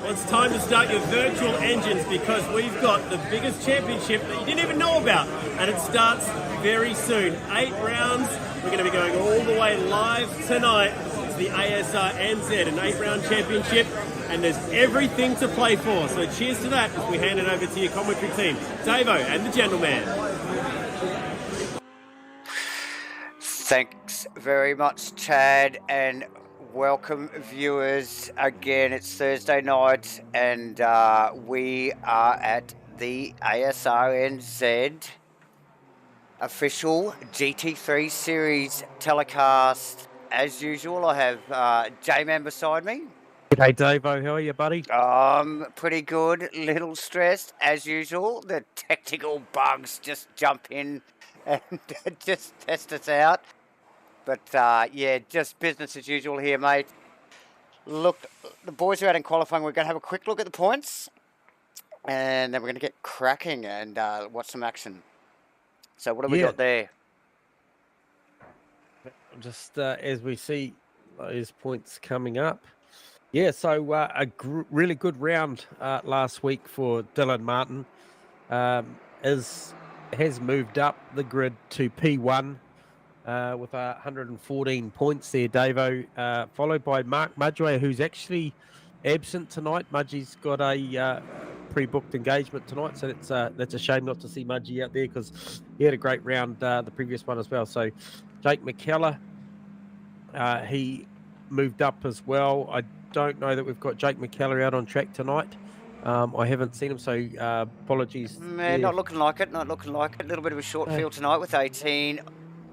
Well, it's time to start your virtual engines because we've got the biggest championship that you didn't even know about, and it starts very soon. 8 rounds. We're going to be going all the way live tonight to the Asrnz, an 8-round championship, and there's everything to play for. So cheers to that as we hand it over to your commentary team, Davo and the gentleman. Thanks very much, Chad, and welcome viewers. Again, it's Thursday night and we are at the Asrnz official GT3 series telecast. As usual, I have J-Man beside me. G'day Davo, how are you, buddy? Pretty good, little stressed as usual. The technical bugs just jump in and just test us out. But yeah, just business as usual here, mate. Look, the boys are out in qualifying. We're going to have a quick look at the points, and then we're going to get cracking and watch some action. So what have we got there? Just as we see those points coming up. Yeah, so a really good round last week for Dylan Martin. Has moved up the grid to P1. With 114 points there, Davo, followed by Mark Mudgway, who's actually absent tonight. Mudgy's got a pre-booked engagement tonight, so that's a shame not to see Mudgy out there because he had a great round the previous one as well. So Jake McKellar, he moved up as well. I don't know that we've got Jake McKellar out on track tonight. I haven't seen him, so apologies. Not looking like it, not looking like it. A little bit of a short field tonight with 18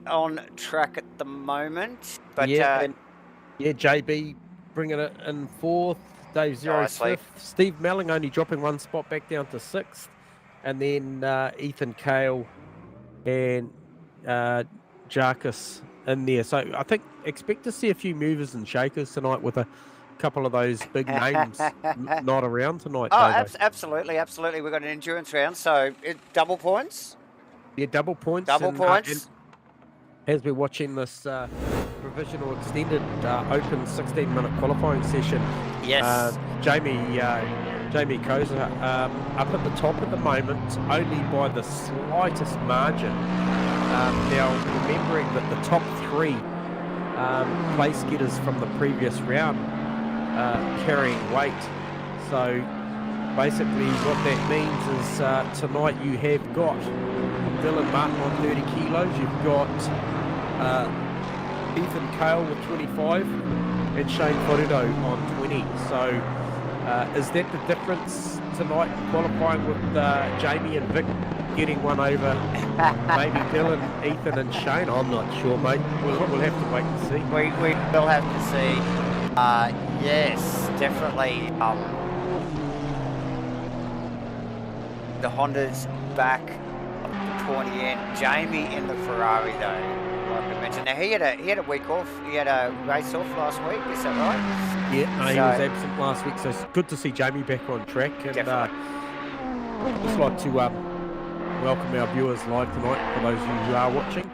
on track at the moment, but JB bringing it in 4th, Dave 0th, Steve Melling only dropping 1 spot back down to 6th, and then Ethan Kale and Jarkus in there. So I think expect to see a few movers and shakers tonight with a couple of those big names not around tonight. Oh, absolutely. We've got an endurance round, so double points. Yeah, double points. As we're watching this provisional extended open 16-minute qualifying session, yes, Jamie Koza up at the top at the moment, only by the slightest margin. Now, remembering that the top 3 place getters from the previous round carrying weight, so basically what that means is tonight you have got Dylan Martin on 30 kilos, you've got Ethan Kale with 25 and Shane Forudo on 20. So is that the difference tonight qualifying with Jamie and Vic getting one over maybe Dylan, Ethan and Shane? I'm not sure, mate. We'll have to wait and see. We will have to see. Yes, definitely. The Honda's back pointy end. Jamie in the Ferrari though, like I mentioned. Now he had a week off. He had a race off last week. Is that right? Yeah, no, he was absent last week, so it's good to see Jamie back on track. And just like to welcome our viewers live tonight for those of you who are watching.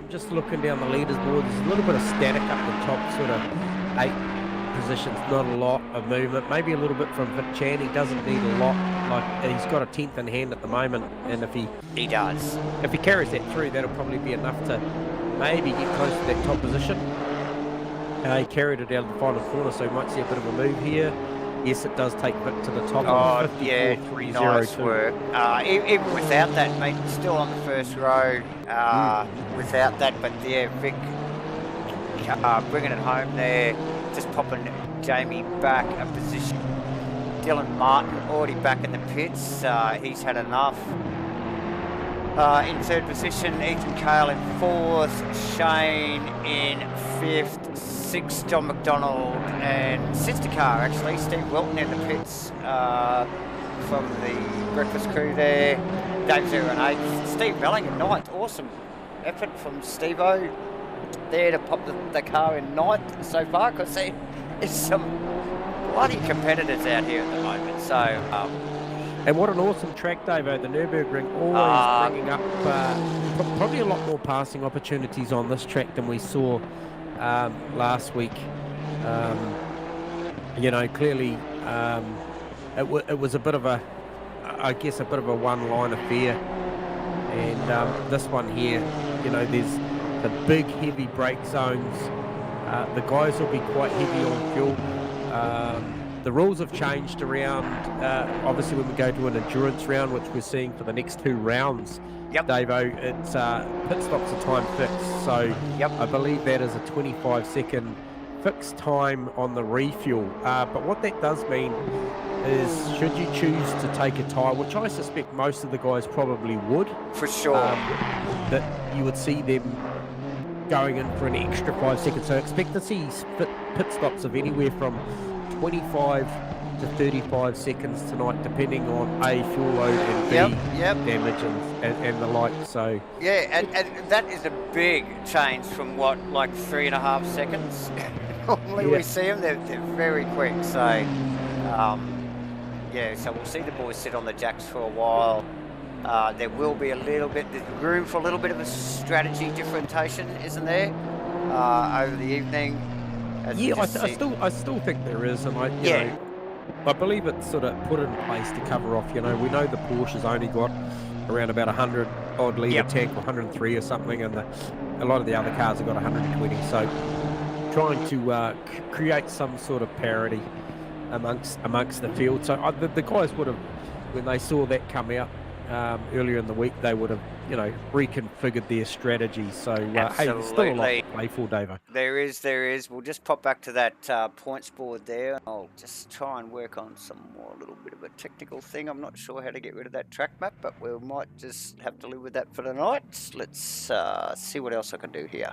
Just looking down the leaders board, there's a little bit of static up the top, sort of 8 positions, not a lot of movement. Maybe a little bit from Vic Chan. He doesn't need a lot. Like, he's got a 10th in hand at the moment, and if he carries that through, that'll probably be enough to maybe get close to that top position. He carried it out of the final corner, so we might see a bit of a move here. yes, it does take Vic to the top Oh, of yeah, 54.302. nice work. Even without that, mate, still on the first row without that. But yeah, Vic bringing it home there, just popping Jamie back a position. Dylan Martin already back in the pits. He's had enough. In third position, Ethan Cale in fourth, Shane in fifth, sixth, John McDonald, and sister car actually, Steve Wilton in the pits from the breakfast crew there. Dave 0 and 8th, Steve Melling in ninth. Awesome effort from Steve-O there to pop the car in ninth so far, because there's some bloody competitors out here at the moment. So. And what an awesome track, Davo. The Nurburgring always bringing up probably a lot more passing opportunities on this track than we saw last week. You know, clearly it was a bit of a, I guess, a bit of a one-line affair. And this one here, you know, there's the big, heavy brake zones. The guys will be quite heavy on fuel. The rules have changed around, obviously when we go to an endurance round, which we're seeing for the next 2 rounds, Davo, it's pit stops are time fixed. So I believe that is a 25-second fixed time on the refuel. But what that does mean is, should you choose to take a tyre, which I suspect most of the guys probably would. For sure. That you would see them going in for an extra 5 seconds. So expect to see pit stops of anywhere from 25 to 35 seconds tonight, depending on A, fuel load, and B, damage and the like. So and that is a big change from what, like 3.5 seconds. Normally we see them, they're very quick. So so we'll see the boys sit on the jacks for a while. There will be there's room for a little bit of a strategy differentiation, isn't there, over the evening? I still think there is, and I believe it's sort of put in place to cover off. You know, we know the Porsche's only got around about 100 odd litre tank, or 103 or something, and a lot of the other cars have got 120. So trying to create some sort of parity amongst the field. So the guys would have, when they saw that come out earlier in the week, they would have, you know, reconfigured their strategy. So hey, there's still a lot to play for, Davo. There is. We'll just pop back to that points board there. I'll just try and work on some more, a little bit of a technical thing. I'm not sure how to get rid of that track map, but we might just have to live with that for tonight. Let's see what else I can do here.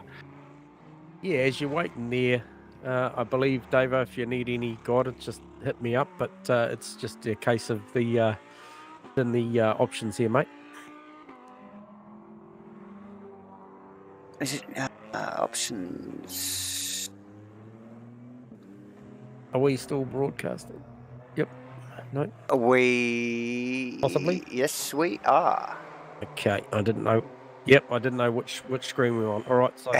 Yeah, as you're waiting there, I believe, Davo, if you need any guidance, just hit me up. But it's just a case of the options here, mate. Is it options? Are we still broadcasting? Yep. No. Are we? Possibly. Yes, we are. Okay. I didn't know. Yep. I didn't know which screen we were on. All right. So.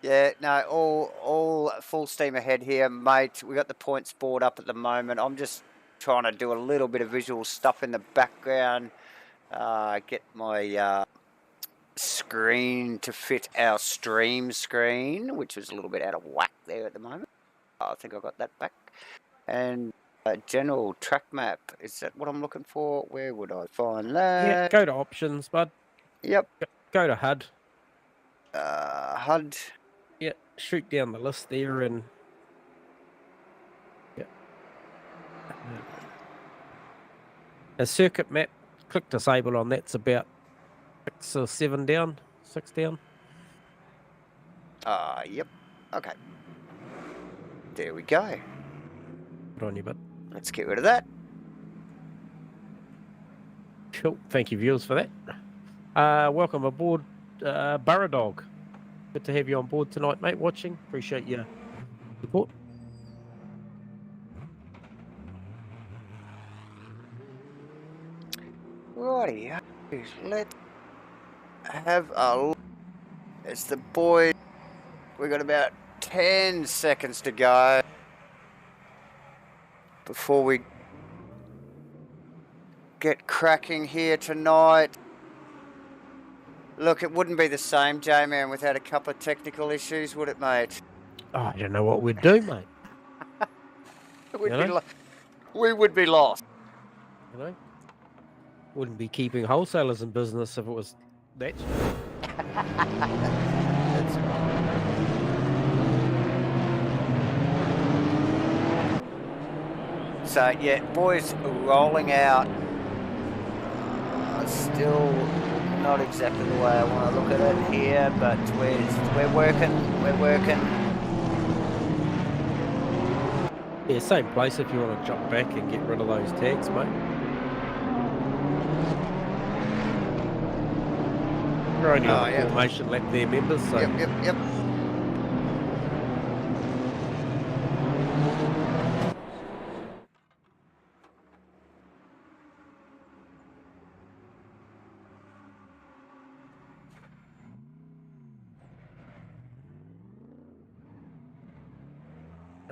Yeah. No. All full steam ahead here, mate. We got the points board up at the moment. I'm just trying to do a little bit of visual stuff in the background. Get my screen to fit our stream screen, which is a little bit out of whack there at the moment. I think I got that back. And general track map, is that what I'm looking for? Where would I find that? Yeah, go to options, bud. Yep. Go to HUD. HUD. Yeah, shoot down the list there and a circuit map. Click disable on that's about 6 or 7 down, 6 down. Yep. Okay. There we go. Good on you, bud. Let's get rid of that. Cool. Thank you, viewers, for that. Welcome aboard, Burra Dog. Good to have you on board tonight, mate, watching. Appreciate your support. Righty, let's have a look. It's the boys. We've got about 10 seconds to go before we get cracking here tonight. Look, it wouldn't be the same, J-Man, without a couple of technical issues, would it, mate? Oh, I don't know what we'd do, mate. We'd You be know? we would be lost. You know, wouldn't be keeping wholesalers in business if it was that. That's right. So yeah, boys rolling out. Still not exactly the way I want to look at it here, but we're working. Yeah, same place if you want to jump back and get rid of those tags, mate. We're only on a formation lap there, members. So. Yep.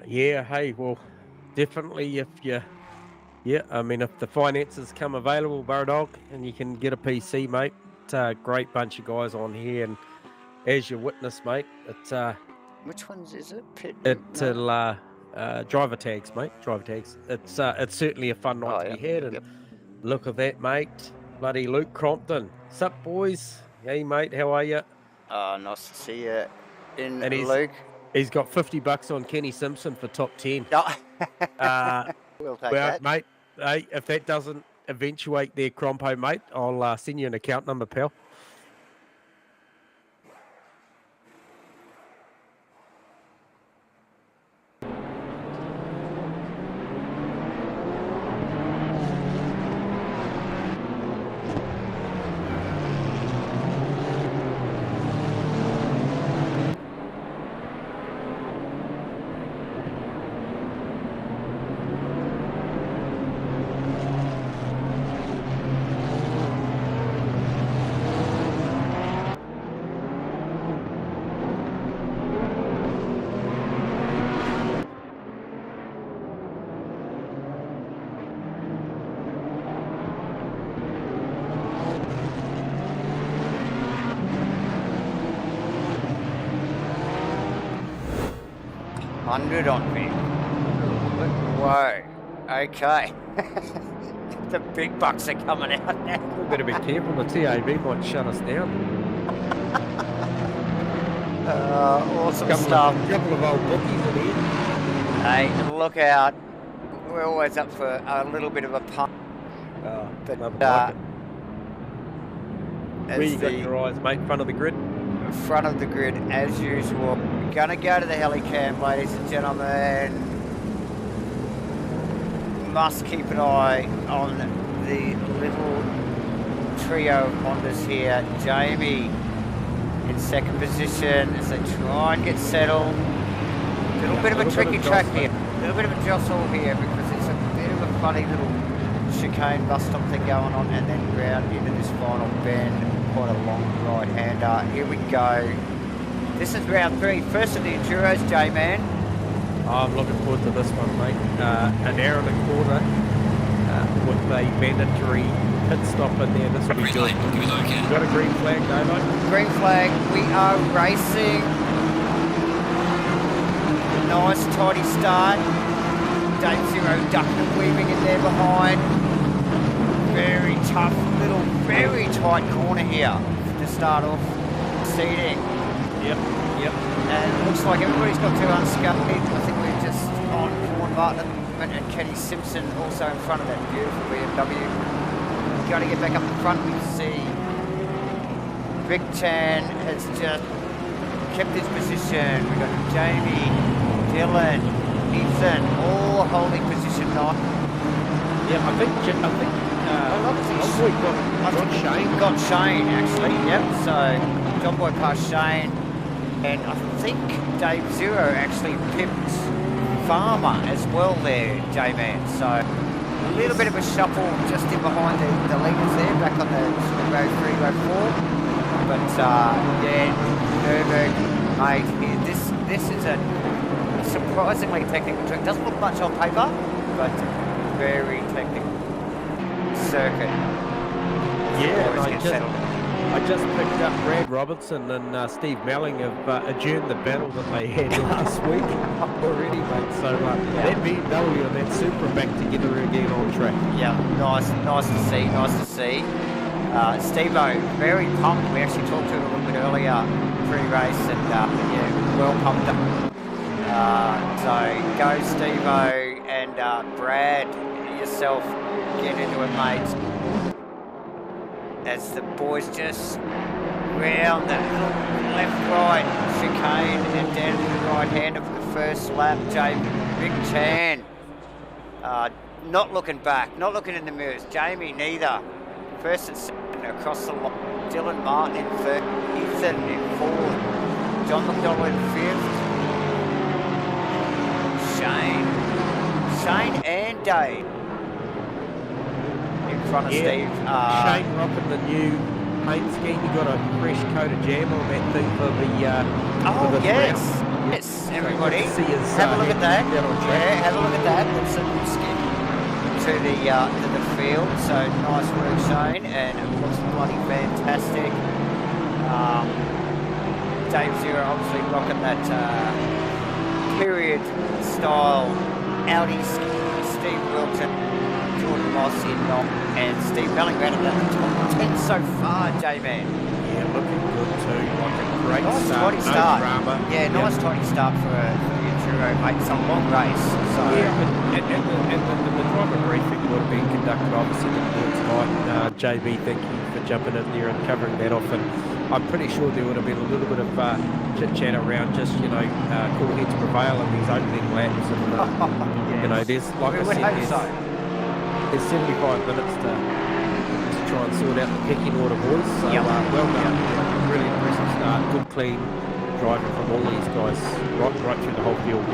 Yeah, hey, well, definitely if you, I mean, if the finances come available, Burradog, and you can get a PC, mate, it's a great bunch of guys on here, and as you witness, mate, it's Which ones is it? it'll driver tags, mate, driver tags. It's certainly a fun night to be had, and look at that, mate, bloody Luke Crompton. Sup, boys? Hey, mate, how are you? Nice to see you in, And Luke. He's got $50 on Kenny Simpson for top 10. Oh. We'll take that. Mate, hey, if that doesn't eventuate their Crompo, mate, I'll send you an account number, pal. $100 on me. Whoa. Okay. The big bucks are coming out now. We better be careful. The TAB might shut us down. Awesome stuff. A couple of old bookies in here. Hey, look out. We're always up for a little bit of a pump. But But where you got your eyes, mate? Front of the grid? Front of the grid, as usual. Gonna go to the helicam, ladies and gentlemen. Must keep an eye on the little trio of Hondas here. Jamie in second position as they try and get settled. A little bit of a tricky track here. A little bit of a jostle here because it's a bit of a funny little chicane bus stop thing going on, and then round into this final bend. Quite a long right-hander. Here we go. This is round 3. First of the Enduros, J-Man. I'm looking forward to this one, mate. An hour and a quarter with a mandatory pit stop in there. This will be good. You got a green flag, no, mate? Green flag. We are racing. Nice, tidy start. Dave Zero ducking and weaving in there behind. Very tough, little, very tight corner here to start off. Seating. Yep. And it looks like everybody's got too unscathed. I think we're just on Vaughan Martin at the moment, and Kenny Simpson also in front of that beautiful BMW. Got to get back up in front. We see Vic Chan has just kept his position. We've got Jamie, Dylan, Ethan, all holding position 9. Yeah, I think Shane. Got Shane actually, yep. So John Boy passed Shane, and I think Dave Zero actually pipped Farmer as well there, J-Man. So a little bit of a shuffle just in behind the leaders there, back on the row 3, row 4. But yeah, Nurburgring, mate, this is a surprisingly technical track. Doesn't look much on paper, but very technical circuit. Yeah, Always get settled. I just picked up Brad Robertson and Steve Melling have adjourned the battle that they had last week already, mate. So that BMW and that Supra back together again on track. Yeah, nice to see, Steve-O, very pumped. We actually talked to him a little bit earlier pre-race, and yeah, well pumped up. So go Steve-O and Brad, yourself, get into it, mate. As the boys just round that left-right chicane and down to the right hand of the first lap, Big Chan. Not looking back, not looking in the mirrors. Jamie neither. First and second across the line. Dylan Martin in third. Ethan in fourth. John McDonald in fifth. Shane and Dave in front of Steve. Shane rocking the new paint scheme. You got a fresh coat of jam on that thing for the yes. round. Yes, everybody. So have a look at that. Yeah, have a look at that. That's a new skin to the field. So nice work, Shane, and it looks bloody fantastic. Dave Zero obviously rocking that period style Audi skin. Steve Wilton, Jordan Moss in knock, and Steve Bellingham at the top 10 so far, J-Man. Yeah, looking good too. Like a great Nice start. tidy start. Drama. Yeah, nice tidy start for the Enduro, mate. It's a long race. So. Yeah, and the driver briefing would have been conducted obviously tonight. JB, thank you for jumping in there and covering that off. And I'm pretty sure there would have been a little bit of chit-chat around just, cool heads prevail in these opening laps. And, yes. there's, like I said, there's 75 minutes to try and sort out the pecking order, boys. So well done. Yeah, really impressive start. Good, clean driving from all these guys right through the whole field.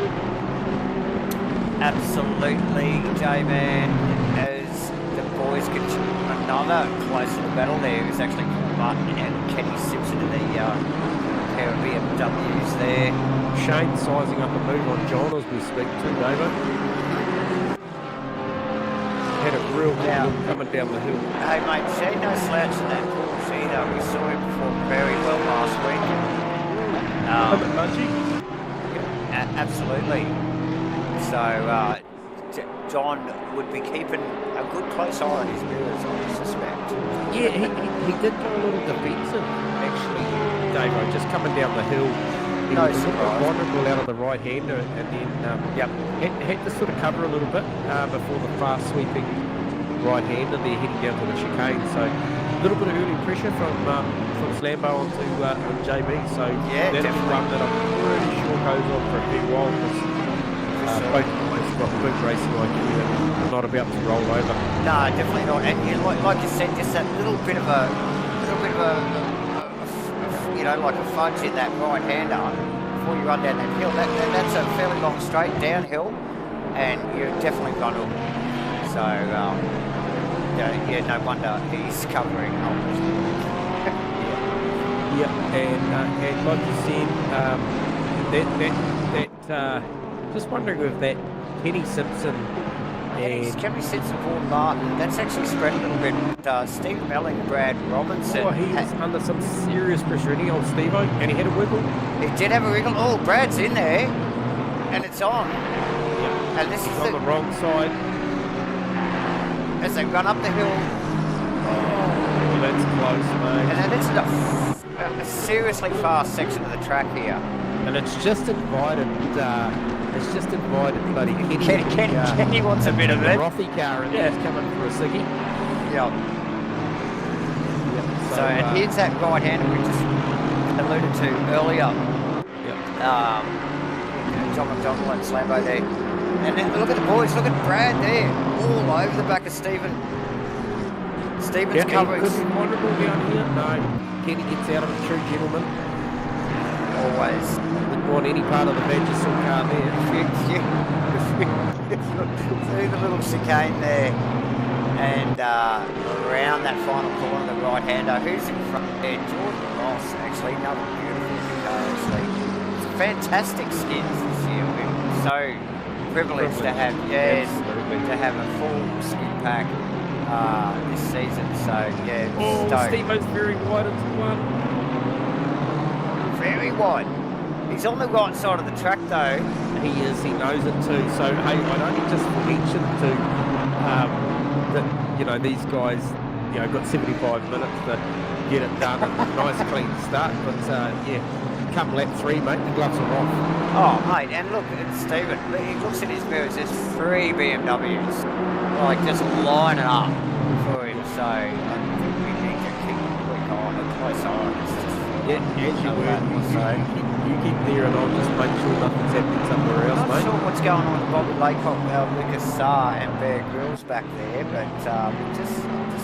Absolutely, J-Man. As the boys continue another close to the battle there, is actually Martin and Kenny Simpson in the pair of BMWs there. Shane sizing up a move on John as we speak too, David. Had a real good look coming down the hill. Hey mate, Shane no slouch in that course either. We saw him perform very well last week. Absolutely. So John would be keeping a good close eye on his mirrors, I suspect. Yeah, he did go a little defensive actually, Dave, just coming down the hill. He was a little vulnerable out of the right hander, and then had to sort of cover a little bit before the fast sweeping right hander there heading down to the chicane. So a little bit of early pressure from Slambo onto JB. So that's one that I'm pretty sure goes on for a few while, because both guys got good racing IQ and are not about to roll over. No, definitely not. And like you said, just that little bit of a like a fudge in that right hander before you run down that hill. That's a fairly long straight downhill, and you're definitely vulnerable. So, no wonder he's covering and like you said, just wondering if that Kenny Simpson Kenny Simpson, Vaughan Martin, that's actually spread a little bit. Steve Melling, Brad Robinson. Oh, he was under some serious pressure, and Steve-O, and he had a wiggle. He did have a wiggle. Oh, Brad's in there, and it's on. Yeah. And this is on the wrong side. As they run up the hill. Oh, that's close, mate. And it's a seriously fast section of the track here. And it's just invited. Bloody Kenny. Kenny wants a bit of it. Rothy car, and he's coming for a ciggy. Yeah. So and here's that right hander we just alluded to earlier. John McDonald and Slambo there. And then look at the boys, look at Brad there, all over the back of Stephen's coverage. Could be vulnerable down here. No, Kenny gets out of a true gentleman. Always. Wouldn't want any part of the Vagisil car there. See the little chicane there. And around that final corner, the right-hander. Who's in front there? Jordan Ross, actually. Another beautiful car, actually. It's fantastic skins this year. We're so privileged to have, to have a full skin pack. this season. So yeah, Oh, stoked. Steve-O's very wide into one. Very wide. He's on the right side of the track though. He is, he knows it too. So, hey, I'd only just mention to that, you know, these guys, you know, got 75 minutes to get it done. Nice clean start. But, yeah, come lap 3, mate, the gloves are off. Oh, mate, and look at Stephen. He looks at his mirrors. There's 3 BMWs, like just lining up for him. So I think we need to keep a close eye. It's just Yeah, as you were. So You keep there and I'll just make sure nothing's happening somewhere else, I'm not mate. sure what's going on with Bobby Laycock, Lucas Saar and Bear Grylls back there, but just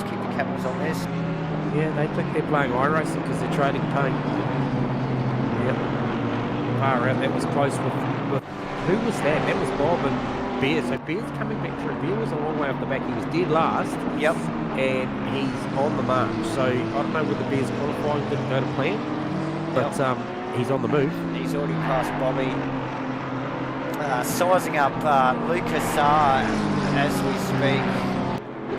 keep the cameras on this. Yeah, they think they're playing iRacing because they're trading paint. Yep. Far out. That was close with who was that? That was Bob and Bear. So Bear's coming back through. Bear was a long way off the back. He was dead last. Yep. And he's on the march. So I don't know whether Bear's qualifying didn't go to plan, but he's on the move. He's already passed Bobby. Sizing up Lucas Saar as we speak.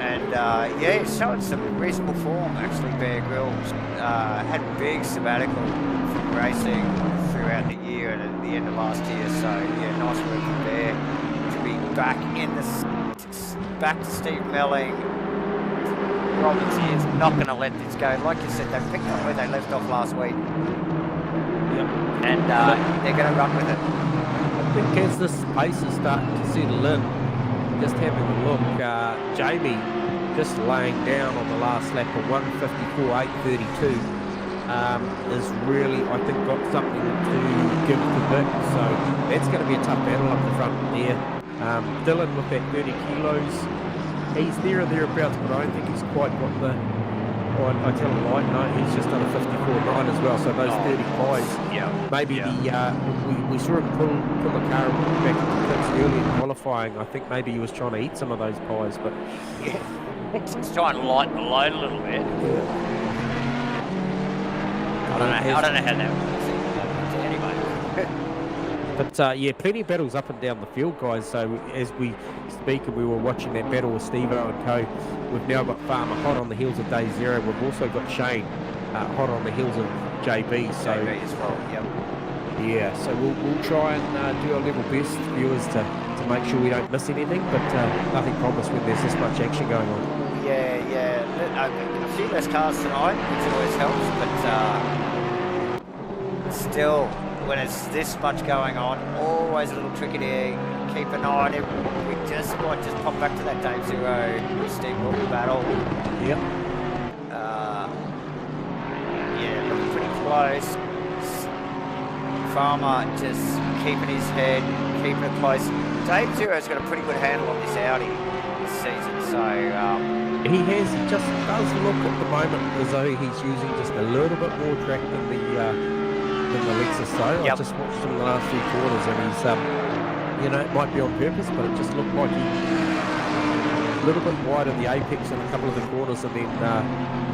And yeah, he's showing some reasonable form actually, Bear Grylls. Had big sabbatical from racing throughout the year and at the end of last year. So yeah, nice work from Bear to be back in the back to Steve Melling. Roberts is not going to let this go. Like you said, they've picked up where they left off last week. Yep. And they're going to run with it. I think as this pace is starting to settle in, just having a look, Jamie just laying down on the last lap of 1:54.832 is really, I think, got something to give to Vic. So that's going to be a tough battle up the front there. Dylan with that 30 kilos, he's there or thereabouts, but I don't think he's quite got the. I tell a lie, no, he's just done a 54.9 as well. So those 35s, maybe we saw him pull the car back into pits early in qualifying. I think maybe he was trying to eat some of those pies, but Yeah. He's trying to lighten the load a little bit. I don't know how that works. Anyway. But yeah, plenty of battles up and down the field, guys. So as we speak and we were watching that battle with Steve-O and co, we've now got Farmer hot on the heels of day 0. We've also got Shane hot on the heels of JB. So JB as well, yep. Yeah, so we'll try and do our level best, viewers, to make sure we don't miss anything. But nothing promised when there's this much action going on. Yeah. A few less cars tonight, which always helps, but still, when it's this much going on, always a little tricky to keep an eye on it. We might just pop back to that day 0 Steve Wilson battle. Yep. Yeah, looking pretty close. Farmer just keeping his head, keeping it close. Dave Zero's got a pretty good handle on this Audi this season, so he just does look at the moment as though he's using just a little bit more track than the Lexus though. Yep. I just watched him the last few quarters and he's you know, it might be on purpose, but it just looked like he a little bit wide of the apex in a couple of the corners and then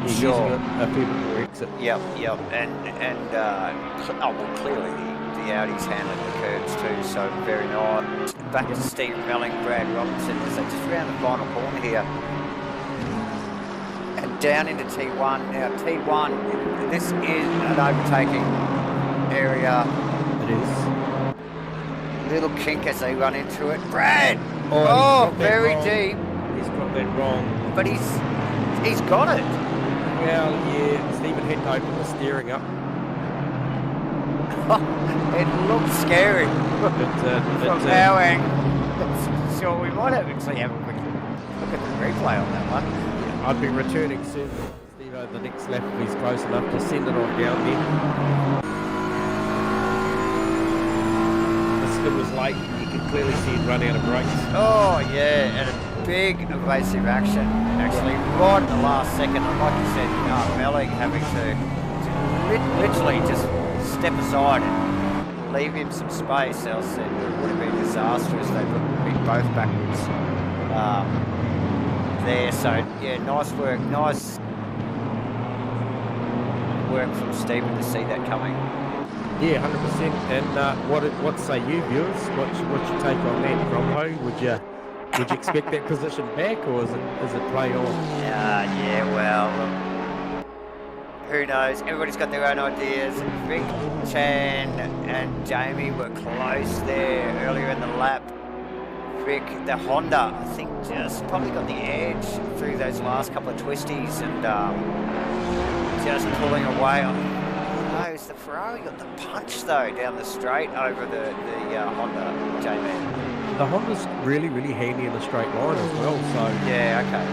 he's using a fair bit more exit. Yep, and clearly the Audi's handling the curbs too, so very nice. Back to Steve Melling, Brad Robinson as they just round the final corner here. And down into T1. Now T1, this is an overtaking area. It is. Little kink as they run into it. Brad! Oh, very wrong. deep. He's got that wrong. But he's got it. Well, yeah, Stephen had to open the steering up. It looks scary. From our angle. So we might actually have a quick look at the replay on that one. I'd be returning soon, Steve-O, the next lap if he's close enough to send it on down there. The skid was late, you could clearly see it run out of brakes. Oh yeah, and a big evasive action actually right in the last second. And like you said, Melling having to literally just step aside and leave him some space, else it would have been disastrous. They would have been both backwards there. So yeah, nice work from Stephen to see that coming. Yeah, 100%. And what say you, viewers? What's your take on that, Brombo? Would you Would you expect that position back, or is it play on? Yeah, well, who knows? Everybody's got their own ideas. Vic, Chan, and Jamie were close there earlier in the lap. Vic, the Honda, I think, just probably got the edge through those last couple of twisties and just pulling away. No, it's the Ferrari got the punch though down the straight over the Honda, Jamie. The Honda's really, really handy in a straight line as well. So yeah, okay.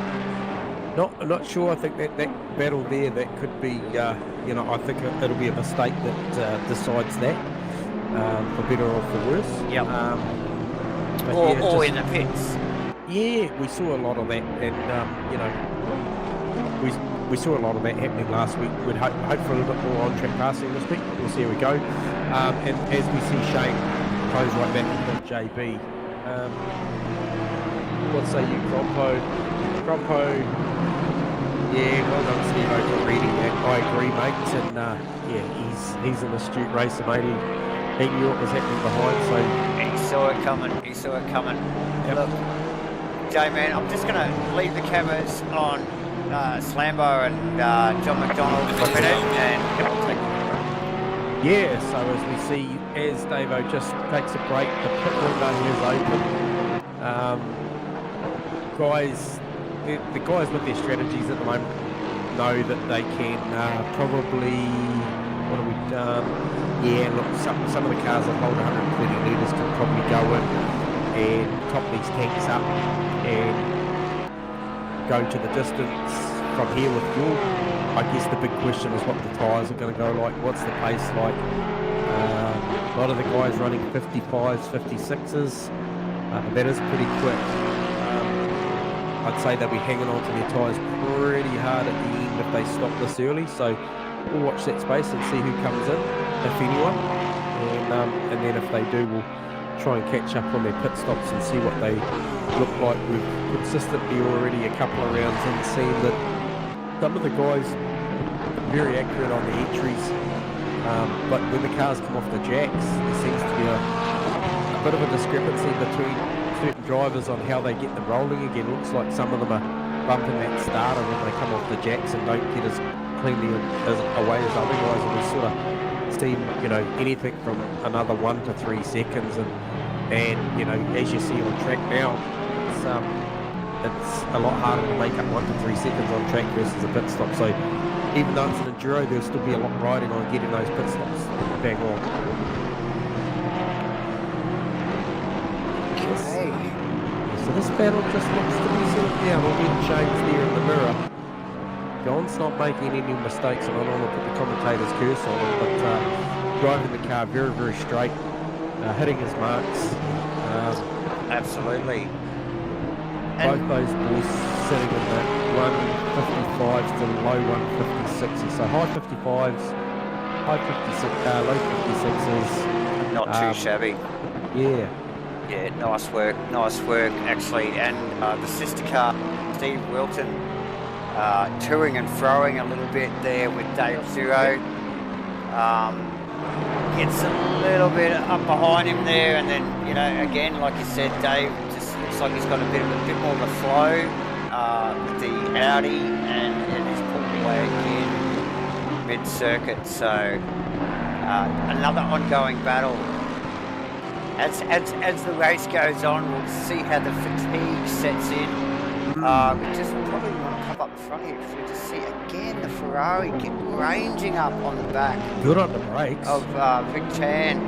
Not sure. I think that battle there, that could be, you know, I think it'll be a mistake that decides that, for better or for worse. Yep. Or in the pits. Yeah, we saw a lot of that, and you know, we saw a lot of that happening last week. We'd hope for a little bit more on-track passing this week, but we'll see how we go. And as we see Shane close right back into JB, what say you, Crompo? Yeah, well done, Steve, for reading that. I agree, mate. And yeah, he's an astute racer, mate. He knew what was happening behind, so he saw it coming. Yep. Look, J-Man, I'm just going to leave the cameras on Slambo and John McDonald for a minute, and I'll take it. Yeah, so as we see, as Davo just takes a break, the pit window is open. Guys, the guys with their strategies at the moment know that they can probably, what have we done? Yeah, look, some of the cars that hold 120 litres can probably go in and top these tanks up and go to the distance from here with fuel. I guess the big question is what the tyres are going to go like, what's the pace like. A lot of the guys running 55s, 56s, that is pretty quick. I'd say they'll be hanging on to their tyres pretty hard at the end if they stop this early, so we'll watch that space and see who comes in, if anyone, and then if they do, we'll try and catch up on their pit stops and see what they look like. We've consistently already a couple of rounds in seen that some of the guys are very accurate on the entries, but when the cars come off the jacks, there seems to be a bit of a discrepancy between certain drivers on how they get them rolling again. Looks like some of them are bumping that starter when they come off the jacks and don't get as cleanly away as other guys, and we sort of see, you know, anything from another 1 to 3 seconds, and you know, as you see on track now, it's a lot harder to make up 1 to 3 seconds on track versus a pit stop. So even though it's an enduro, there'll still be a lot riding on getting those pit stops bang on. So this battle just looks to be sort of down. All being Shane's there in the mirror. John's not making any mistakes, and I don't want to put the commentator's curse on him, but driving the car very, very straight, hitting his marks. Absolutely. Both those boys sitting in that 155s to low 156s. So high 55s, low 56s. Not too shabby. Yeah. Yeah, nice work, actually. And the sister car, Steve Wilton, toing and throwing a little bit there with Dale Zero. Gets a little bit up behind him there, and then, you know, again, like you said, Dave, just looks like he's got a bit more of a flow with the Audi, and he's pulled away again mid-circuit. So another ongoing battle. As the race goes on, we'll see how the fatigue sets in. We just probably want to pop up front here because we just see again the Ferrari get ranging up on the back. Good on the brakes. Of Vic Chan.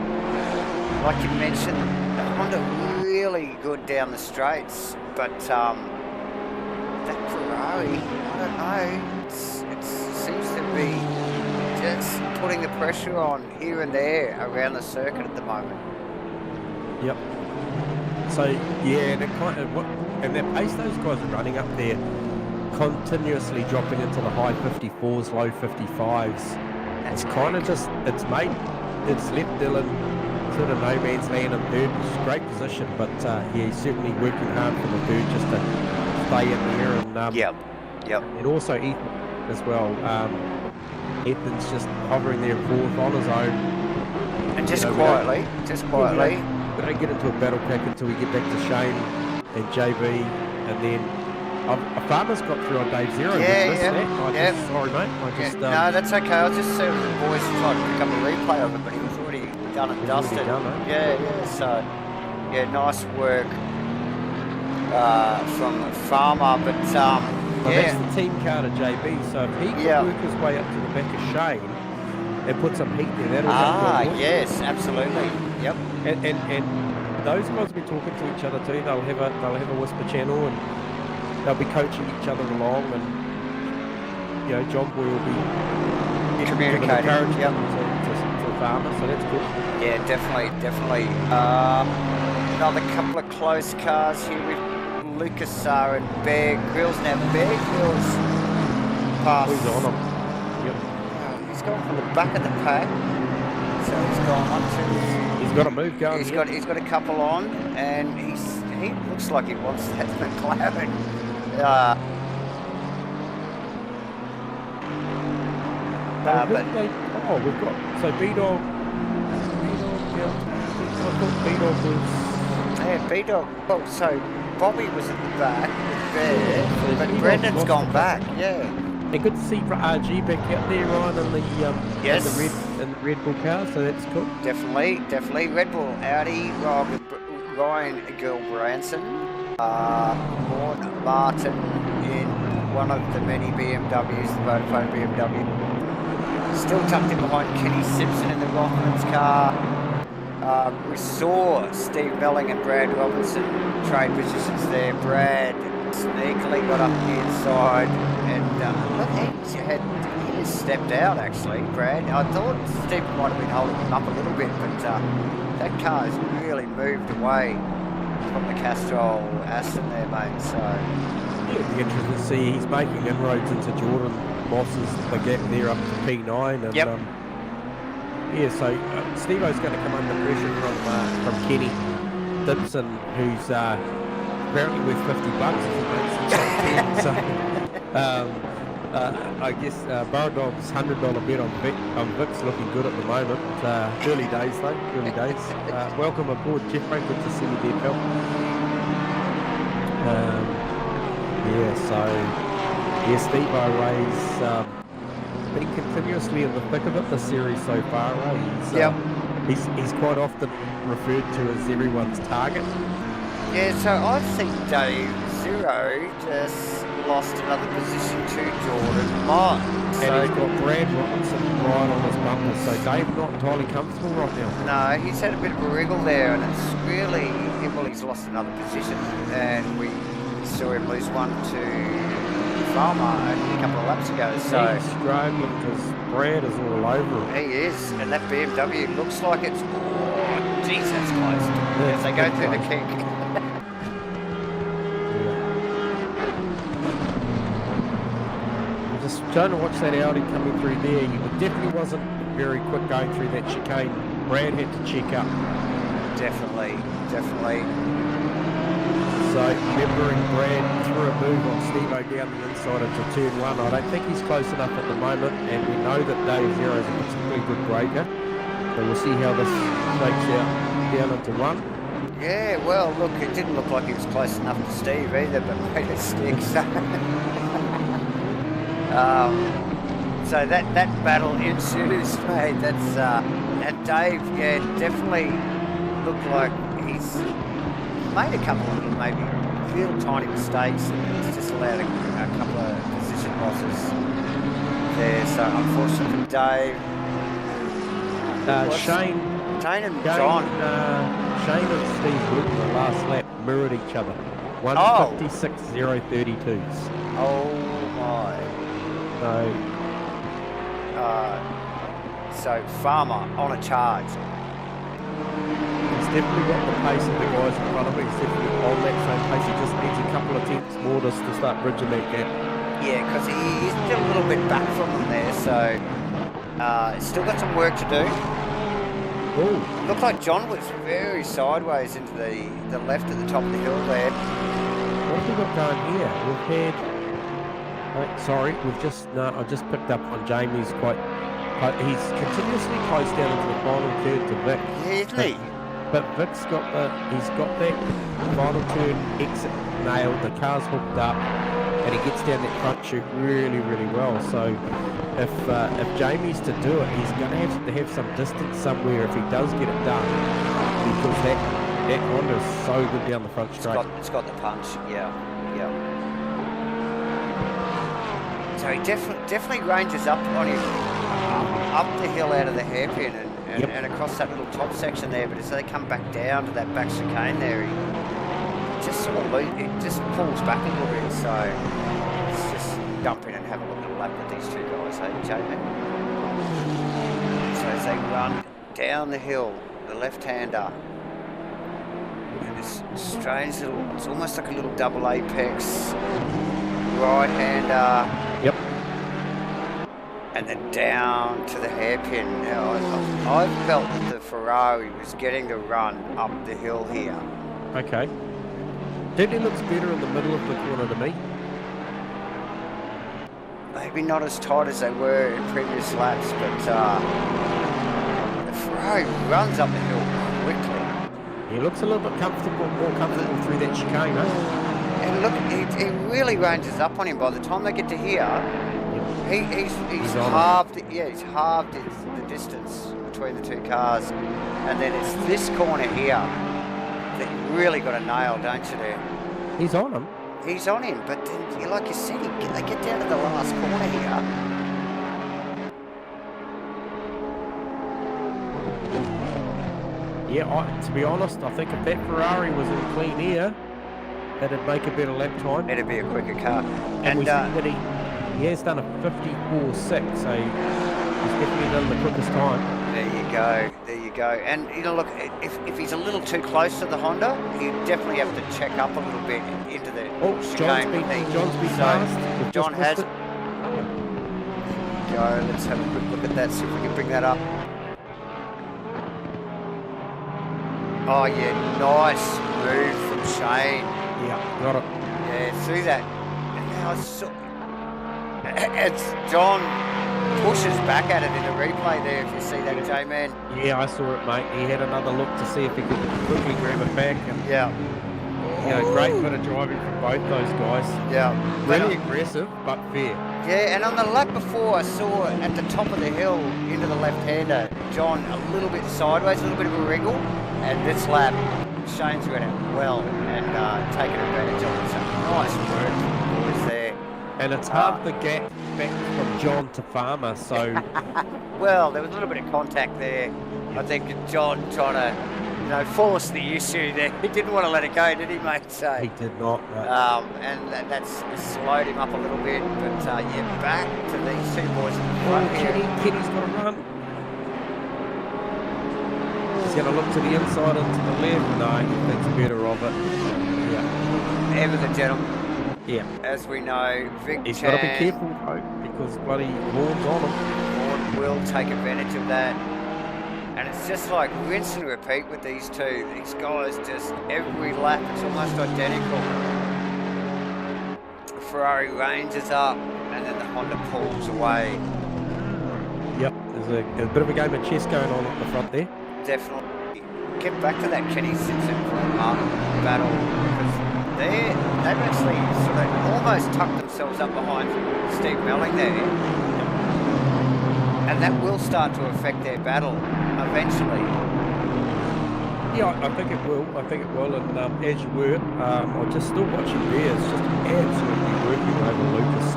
Like you mentioned, the Honda really good down the straights, but that Ferrari, I don't know, it seems to be just putting the pressure on here and there around the circuit at the moment. Yep. So yeah, and that pace those guys are running up there, continuously dropping into the high 54s, low 55s. It's kind of just it's left Dylan sort of no man's land in third. It's a great position, but yeah, he's certainly working hard for the third just to stay in there. And yep. And also Ethan as well. Ethan's just hovering there fourth on his own. And just quietly. We don't get into a battle pack until we get back to Shane and JB, and then a farmer's got through on Dave Zero. Sorry, mate. No, that's okay. I was just seeing the boys try to pick up a replay of it, but he was already done and dusted. So nice work from Farmer, but that's the team car to JB. So if he can work his way up to the back of Shane and put some heat there, that'll go. Yes, absolutely. Yep. And those guys will be talking to each other too. They'll have a whisper channel, and they'll be coaching each other along, and John Boy will be communicating to the farmer, so that's good. Yeah, definitely. Another couple of close cars here with Lucas and Bear Grylls. Now Bear Grylls past. He's on him. Yep. He's gone from the back of the pack, so he's gone 1, 2. He's got a move going. He's got a couple on, and he looks like he wants that McLaren. We've got B-Dog. I thought B-Dog was. Yeah, B-Dog. Well, so Bobby was at the back there, but Brendan's gone back. Yeah. And good to see RG back out there, Ryan, in the Red Bull car. So that's cool. Definitely. Red Bull, Audi, Ryan Gilbranson, Martin in one of the many BMWs, the Vodafone BMW. Still tucked in behind Kenny Simpson in the Rothmans car. We saw Steve Melling and Brad Robinson trade positions there. Brad sneakily got up the inside, and he has stepped out actually, Brad. I thought Steve might have been holding him up a little bit, but that car has really moved away from the Castrol Aston there, mate. So it'll be interesting to see. He's making inroads into Jordan Moss's the gap there up to P9, and so Steve-O's going to come under pressure from Kenny Dibson, who's apparently worth $50 if he makes the top 10. So I guess Burradog's $100 bet on Vic's looking good at the moment. Early days though, welcome aboard, Jeffrey. Good to see you there, pal. Steve-O Ray's been continuously in the thick of it this series so far, right? He's quite often referred to as everyone's target. Yeah, so I think Dave Zero just lost another position to Jordan Mott. And he's got Brad Robinson right on his bumper, so Dave's not entirely comfortable right now. No, he's had a bit of a wriggle there, and it's really, he's lost another position, and we saw him lose one to Farmer a couple of laps ago. So he's struggling because Brad is all over him. He is, and that BMW looks like it's, geez, that's close. As they go through the kick. Just trying to watch that Audi coming through there. He definitely wasn't very quick going through that chicane. Brad had to check up. Definitely. So remembering Brad threw a move on Steve-O down the inside into turn 1. I don't think he's close enough at the moment, and we know that Dave Zero is a particularly good breaker. So we'll see how this shakes out down into 1. Yeah, well, look, it didn't look like he was close enough to Steve either, but made it stick. So that battle ensues, mate. That's and Dave, definitely looked like he's made a couple of maybe little tiny mistakes, and it's just allowed a couple of position losses there. So unfortunately for Dave, Shane and John. Shane and Steve Wood in the last lap mirrored each other. 156.032s. Oh my. So Farmer on a charge. He's definitely got the pace of the guys in front of him. He's definitely on that same pace. He just needs a couple of tenths more to start bridging that gap. Yeah, because he's still a little bit back from them there, so still got some work to do. Ooh. Looked like John was very sideways into the left at the top of the hill there. What have we got going here? We've had... I just picked up on Jamie's quite... He's continuously close down into the final third to Vic. Yeah, isn't he? But Vic's got that final turn exit nailed. The car's hooked up, and he gets down that front chute really, really well. So if Jamie's to do it, he's going to have some distance somewhere if he does get it done, because that Honda is so good down the front straight. It's got the punch. Yeah. So he definitely ranges up on him, up the hill out of the hairpin and across that little top section there. But as they come back down to that back chicane there, he just sort of it just pulls back a little bit. So let's just jump in and have a look at a lap with these two guys, hey, Jamie? So as they run down the hill, the left-hander, and this strange little, it's almost like a little double apex, right-hander. Yep. And then down to the hairpin. Now, I felt that the Ferrari was getting the run up the hill here. Okay. Definitely looks better in the middle of the corner to me. Maybe not as tight as they were in previous laps, but the Ferrari runs up the hill quickly. He looks a little bit more comfortable through that chicane, eh? And look, he really ranges up on him. By the time they get to here, he's halved. Yeah, he's halved the distance between the two cars, and then it's this corner here that you really got to nail, don't you? There, he's on him. He's on him, but then, like you said, they get down to the last corner here. Yeah, to be honest, I think if that Ferrari was in clean air, it'd make a better lap time. It'd be a quicker car. And we see that he has done a 54.6, so he's definitely done the quickest time. There you go. And, look, if he's a little too close to the Honda, he definitely have to check up a little bit into the John's been fast. John has it. Go, let's have a quick look at that, see if we can bring that up. Oh, yeah, nice move from Shane. Yeah, got it. Yeah, through that. And now it's John pushes back at it in the replay there, if you see that, J-Man. Yeah, I saw it, mate. He had another look to see if he could quickly grab it back. And, great bit of driving from both those guys. Yeah. Really aggressive, but fair. Yeah, and on the lap before, I saw at the top of the hill into the left-hander, John a little bit sideways, a little bit of a wriggle. And this lap, Shane's got it well and taken advantage of it. So nice work, boys, there. And it's hard the gap back from John to Farmer, so... Well, there was a little bit of contact there. I think John trying to, force the issue there. He didn't want to let it go, did he, mate? So, he did not. No. And that's slowed him up a little bit. But, back to these two boys in the front here. Kenny's got to run. He's going to look to the inside and to the left. No, he thinks better of it. Yeah. Ever the gentleman. Yeah. As we know, Vic He's got to be careful, though, because bloody Ward's on him. Ward will take advantage of that. And it's just like rinse and repeat with these two. These guys just, every lap, it's almost identical. The Ferrari ranges up, and then the Honda pulls away. Yep, there's a bit of a game of chess going on at the front there. Definitely. Get back to that Kenny Simpson battle, because they've actually sort of almost tucked themselves up behind Steve Melling there. And that will start to affect their battle eventually. Yeah, I think it will. And as you were, I'm just still watching there. It's just absolutely working over Lucas.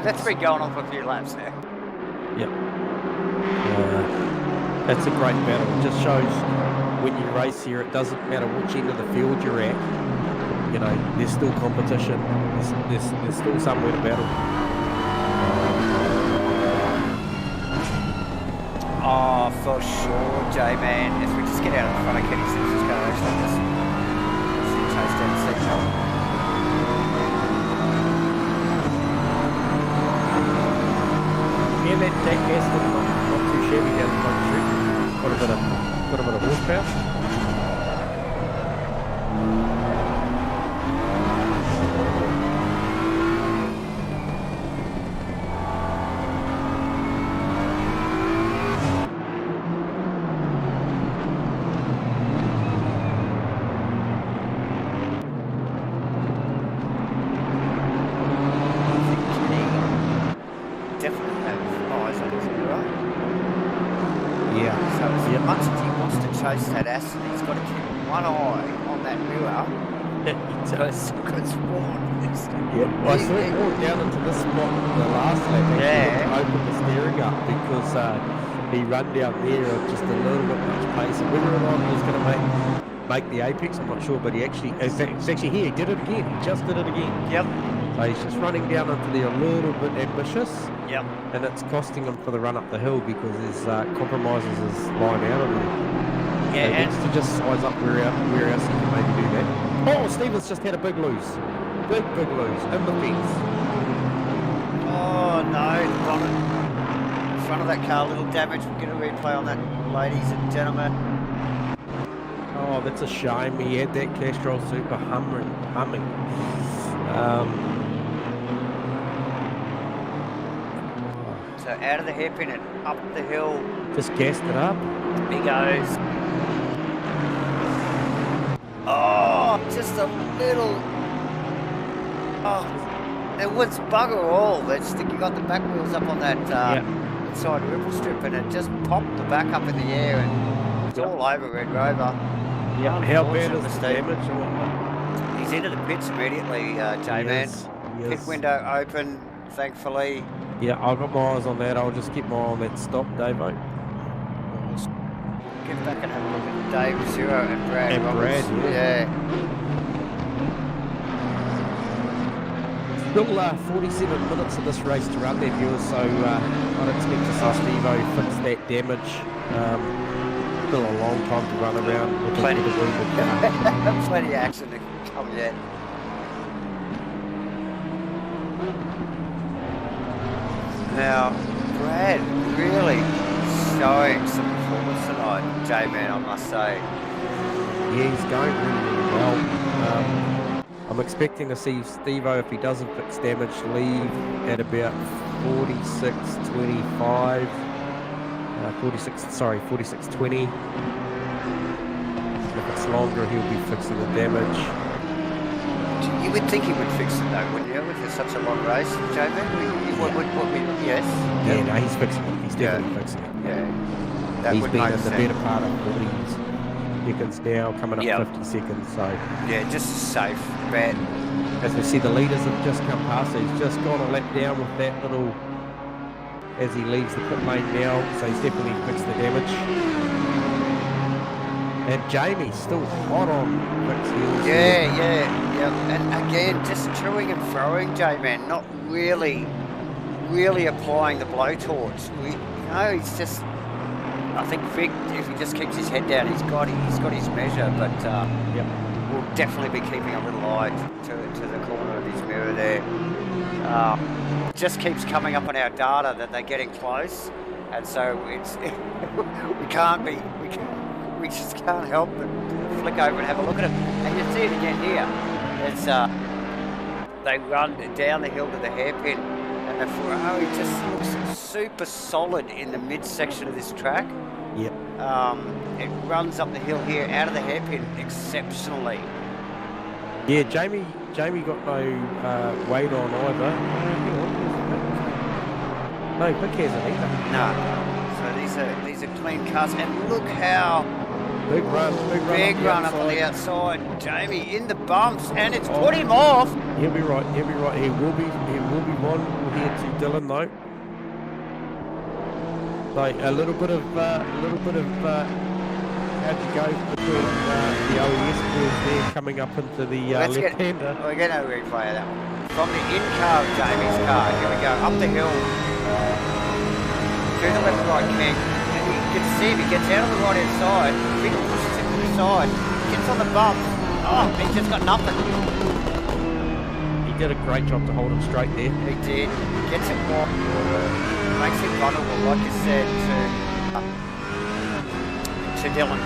That's been going on for a few laps now. Yep. That's a great battle. It just shows when you race here, it doesn't matter which end of the field you're at. There's still competition. There's still somewhere to battle. Oh, for sure, J-Man. As we just get out of the front of Kenny Simpson's car, actually just chase down the signal. Yeah, that deck gas not too shabby down the front street. Got a bit of horsepower. definitely have eyes on his mirror. Yeah. So as much as he wants to chase that Aston, he's got to keep one eye on that mirror. He does. Because Vaughan is... Yeah. Well, I saw him walk down into this spot in the last lap. Yeah. To open the steering up because he ran down there at just a little bit much pace. And whether or not he was going to make the apex, I'm not sure. But it's actually here. He did it again. He just did it again. Yep. So he's just running down into there a little bit ambitious. Yep. And it's costing him for the run up the hill because his compromises his line out of there. Yeah. So he needs to just size up where else he can maybe do that. Oh, Stevens just had a big lose. Big lose in the fence. Oh no, the bonnet in front of that car, a little damage. We're going to replay on that, ladies and gentlemen. Oh, that's a shame. He had that Castrol Super humming. So out of the hairpin and up the hill. Just gassed it up. He goes. Oh, just a little. Oh, it was bugger all. That's you got the back wheels up on that inside ripple strip, and it just popped the back up in the air, and it's all over Red Rover. Yeah. How bad is the mistake. damage? He's into the pits immediately, J-Man. Pit window open, thankfully. Yeah, I've got my eyes on that. I'll just keep my eye on that stop, Davo. Get back and have a look at Dave, Zero, and Brad. And Roberts. Brad, Yeah. Still 47 minutes of this race to run there, viewers, so I'd expect to see Steve-O fix that damage. Still a long time to run around with Plenty. the wounded car. Plenty of action to come yet. Now, Brad really showing some performance tonight, J-Man, I must say. Yeah, he's going really well. I'm expecting to see Steve-O, if he doesn't fix damage, leave at about 46.25. 46.20. If it's longer, he'll be fixing the damage. You would think he would fix it though, wouldn't you? With such a long race, J-Man? Yes? Yeah, no, he's fixing it. He's definitely fixing it. Yeah. That He's would been make in the sense. better part of 40 seconds now, coming up 50 seconds, so... Yeah, just a safe bet. As we see, the leaders have just come past, so he's just gone a lap down with that little... As he leaves the pit lane now, so he's definitely fixed the damage. And Jamie's still hot on Rick's heels. Yeah. And again, just toing and throwing, J-Man, not really applying the blowtorch. He's just... I think Vic, if he just keeps his head down, he's got his measure, but we'll definitely be keeping a little eye to the corner of his mirror there. Just keeps coming up on our data that they're getting close, and so it's we just can't help but flick over and have a look at it. And you see it again here. It's they run down the hill to the hairpin, and the Ferrari just looks super solid in the midsection of this track. Yep. It runs up the hill here out of the hairpin exceptionally. Yeah, Jamie got no weight on either. No, Vic hasn't either. No. So these are clean cars, and look how Big run up on the outside. Jamie in the bumps, and it's put him off. He'll be right. He will be one here to Dylan though. So a little bit of how'd you go between the OES cars there coming up into the left-hander. We're going to replay that one. From the in-car of Jamie's car, here we go, up the hill, through the left right kick. You can see him, he gets out on the right hand side, Vic pushes him to the side, gets on the bump. Oh, he's just got nothing. He did a great job to hold him straight there. He did. Gets it more. Makes him vulnerable, like you said, to Dylan.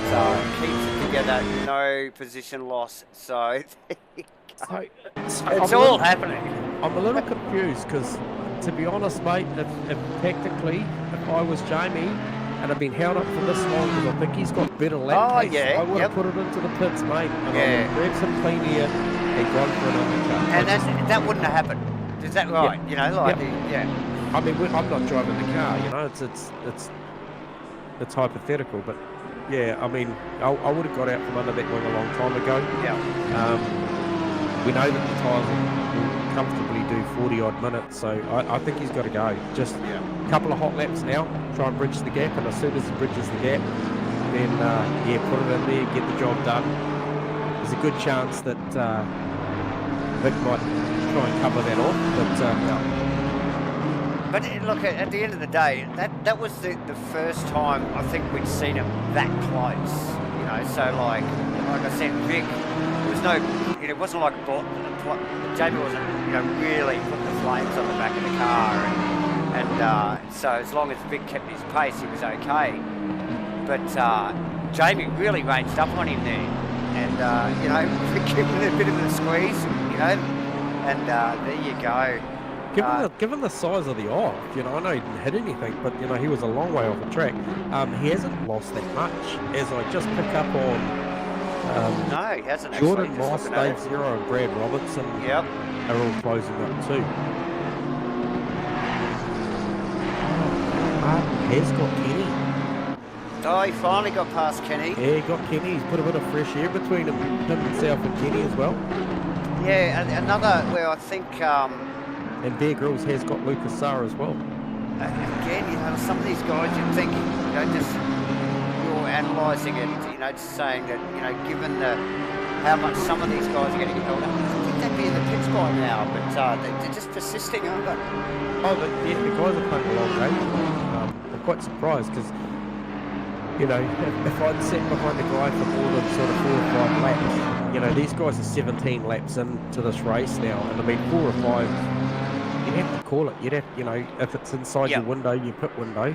But keeps it together, no position loss. So it's all happening. I'm a little confused because, to be honest, mate, if tactically, if I was Jamie and I've been held up for this long because I think he's got better lap pace, I would have put it into the pits, mate. And I would have grabbed some clean air and gone for an undercut. And that wouldn't have happened. Is that right? Yeah. You know, like Yep. yeah. I mean, I'm not driving the car. You know, it's hypothetical, but yeah, I mean, I would have got out from under that wing a long time ago. Yeah. We know that the tyres will comfortably do 40 odd minutes, so I think he's got to go. Just a couple of hot laps now, try and bridge the gap, and as soon as he bridges the gap, then put it in there, get the job done. There's a good chance that Vic might try and cover that off, But look, at the end of the day, that was the first time I think we'd seen him that close. You know, so like I said, Vic, there was no, you know, it wasn't like Jamie wasn't, you know, really putting the flames on the back of the car, and so as long as Vic kept his pace, he was okay. But Jamie really ranged up on him there, and you know, giving it a bit of a squeeze, you know, and there you go. Given the size of the off, you know, I know he didn't hit anything, but you know, he was a long way off the track. He hasn't lost that much, as I just pick up on. No, he hasn't. Jordan Moss, Dave Zero, and Brad Robertson Yep. are all closing up too. Has got Kenny. Oh, he finally got past Kenny. Yeah, he got Kenny. He's put a bit of fresh air between himself and Kenny as well. Yeah, another where I think. And Bear Grylls has got Lucas Sarr as well. Again, you know, some of these guys, you think, you know, just you're analysing it, you know, just saying that, you know, given how much some of these guys are getting held up, I think they'd be in the pits by now, but they're just persisting, aren't they? Oh, but yeah, the guys are playing a long game. I'm quite surprised because, you know, if I'd sat behind the guy for more than sort of 4 or 5 laps, you know, these guys are 17 laps into this race now, and I mean 4 or 5. You'd have to call it. You'd have, you know, if it's inside your window, your pit window,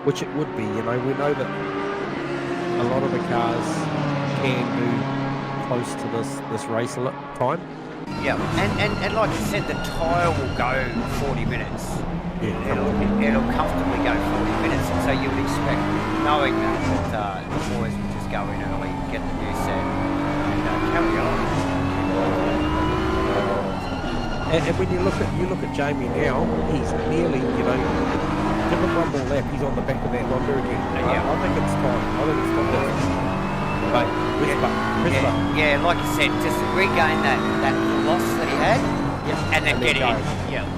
which it would be. You know, we know that a lot of the cars can do close to this race time. Yeah, and like you said, the tyre will go 40 minutes. Yeah, it'll comfortably go 40 minutes, and so you would expect, knowing that the boys would just go in early, get the new set, and carry on. And when you look at Jamie now, he's nearly, you know, give him one more lap, he's on the back of that Nurburgring. Yeah. I think it's time. I think it's time. But whisper. Yeah, like you said, just regain that loss that he had, and then get in. Yeah.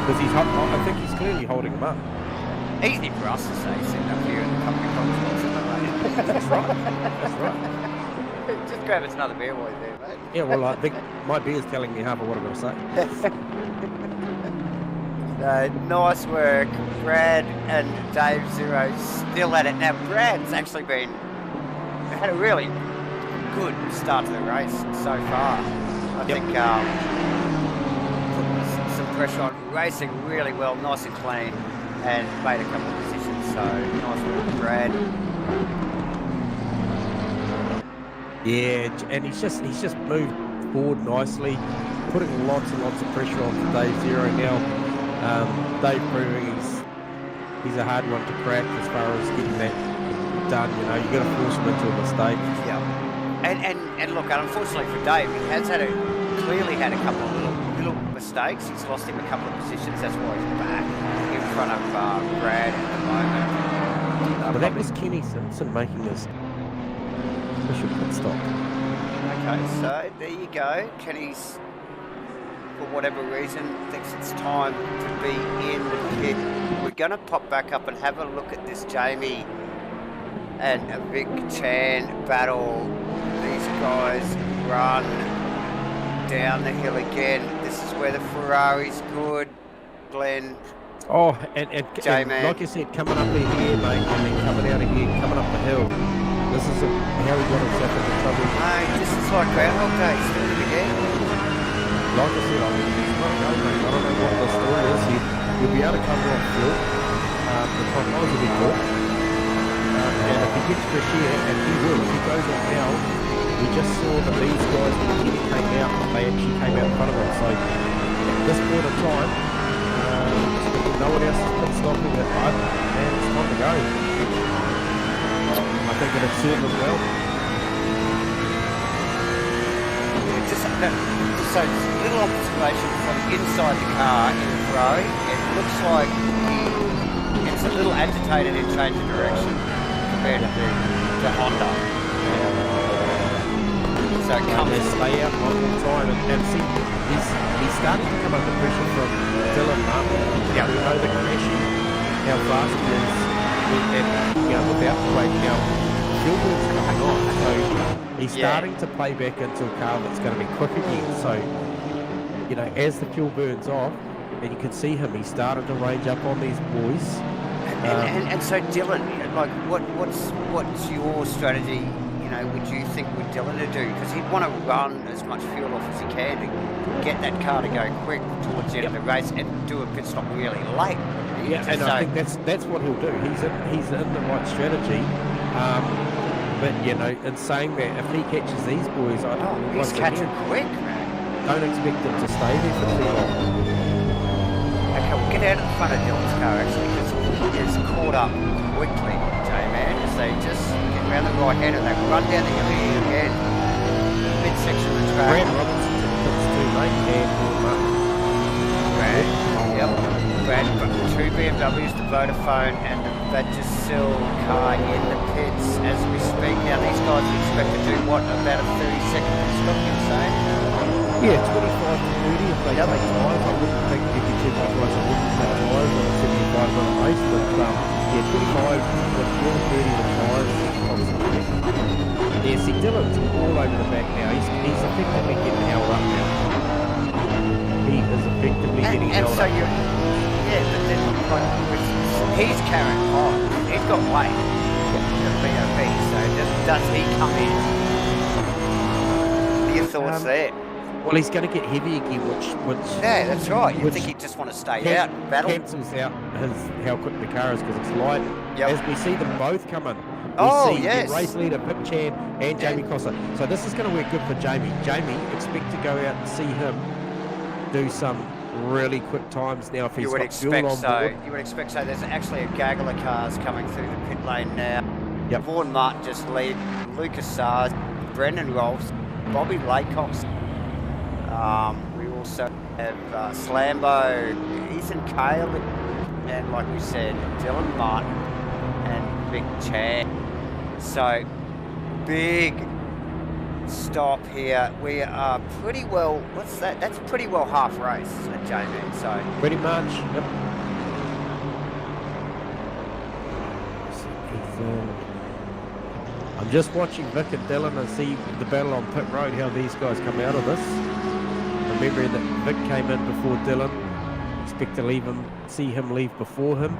Because I think he's clearly holding him up. Easy for us to say, sitting up here in the company conference. That's right. That's right. Just grab us another beer while you're there, mate. Yeah, well, I think my beer's telling me half of what I'm going to say. Nice work, Brad and Dave Zero still at it. Now, Brad's actually had a really good start to the race so far. I think put some pressure on, racing really well, nice and clean, and made a couple of positions. So nice work, Brad. Yeah, and he's just moved forward nicely, putting lots and lots of pressure on for Dave Zero now. Dave proving he's a hard one to crack as far as getting that done. You know, you got to force him into a mistake. Yeah, and look, unfortunately for Dave, he has clearly had a couple of little mistakes. He's lost him a couple of positions. That's why he's back in front of Brad at the moment. But that was Kenny Simpson making this special pit stop. Okay, so there you go. Kenny's, for whatever reason, thinks it's time to be in the pit. We're going to pop back up and have a look at this Jamie and a Vic Chan battle. These guys run down the hill again. This is where the Ferrari's good, Glenn. Oh, and like you said, coming up here, mate, and then coming out of here, coming up the hill. This is how he got himself into trouble. Mate, this is like Groundhog Day. He's doing it again. Like I said, he's got to go, mate. I don't know what the story is. He'll be able to cover off fuel. The controls will be good. And if he gets fresh air, and he will, if he goes on now, we just saw that these guys, when Kenny came out, they actually came out in front of him. So at this point in time, no one else has been stopping it, and it's time to go. I think it'll suit them well. Just so a little observation from inside the car in the Ferrari. It looks like it's a little agitated in change of direction compared to the Honda. So it comes They stay out on the time and see he's starting to come under pressure from Dylan Martin. Yeah. We know the crashing, how fast he is, and without the weight now, fuel burn's coming off. So he's starting to play back into a car that's going to be quick again. So as the fuel burns off, and you can see him, he's starting to range up on these boys. And so Dylan, like what's your strategy? Would you think with Dylan to do? Because he'd want to run as much fuel off as he can to get that car to go quick towards the end of the race and do a pit stop really late. Yeah, and I think that's what he'll do. He's in the right strategy. But in saying that, if he catches these boys, he's catching quick, man. Don't expect him to stay there for too long. Okay, we'll get out of the front of Dylan's car actually, because he is caught up quickly, J-Man, as they just get around the right hand and they run down the hill again. Midsection of the track. Brad Robinson's in pits too, mate, and Brad, yep. Brad, got the two BMWs, the Vodafone and the Vagisil car in the pits as we speak. Now these guys are expected to do what, about a 30-second pit stop, you'd say? Yeah, 25 to 30 if they take tyres. I wouldn't think if you said otherwise I wouldn't take tyres on a 75 minute race, but 25 with 30 with tyres, obviously. Yeah, see, Dylan's all over the back now. He's effectively getting held up now. He is effectively getting held up. But then he's carrying on. He's got weight. The BOB, so does he come in? What are your thoughts there? Well, he's going to get heavy again, which yeah, that's right. You think he'd just want to stay out and battle? Cancels out how quick the car is because it's light. Yep. As we see them both come in, we see the race leader Pip Chan and Jamie Costa. So this is going to work good for Jamie. Jamie, expect to go out and see him do some really quick times now if he's got fuel on board. You would expect so. There's actually a gaggle of cars coming through the pit lane now. Yep. Vaughan Martin just lead, Lucas Sars, Brendan Rolfs, Bobby Laycox. We also have Slambo, Ethan Cale, and like we said, Dylan Martin and Big Chan. So, big stop here. We are pretty well, what's that? That's pretty well half race at Jamie, so. Pretty much, yep. I'm just watching Vic and Dylan and see the battle on pit road, how these guys come out of this. Remembering that Vic came in before Dylan. Expect to see him leave before him.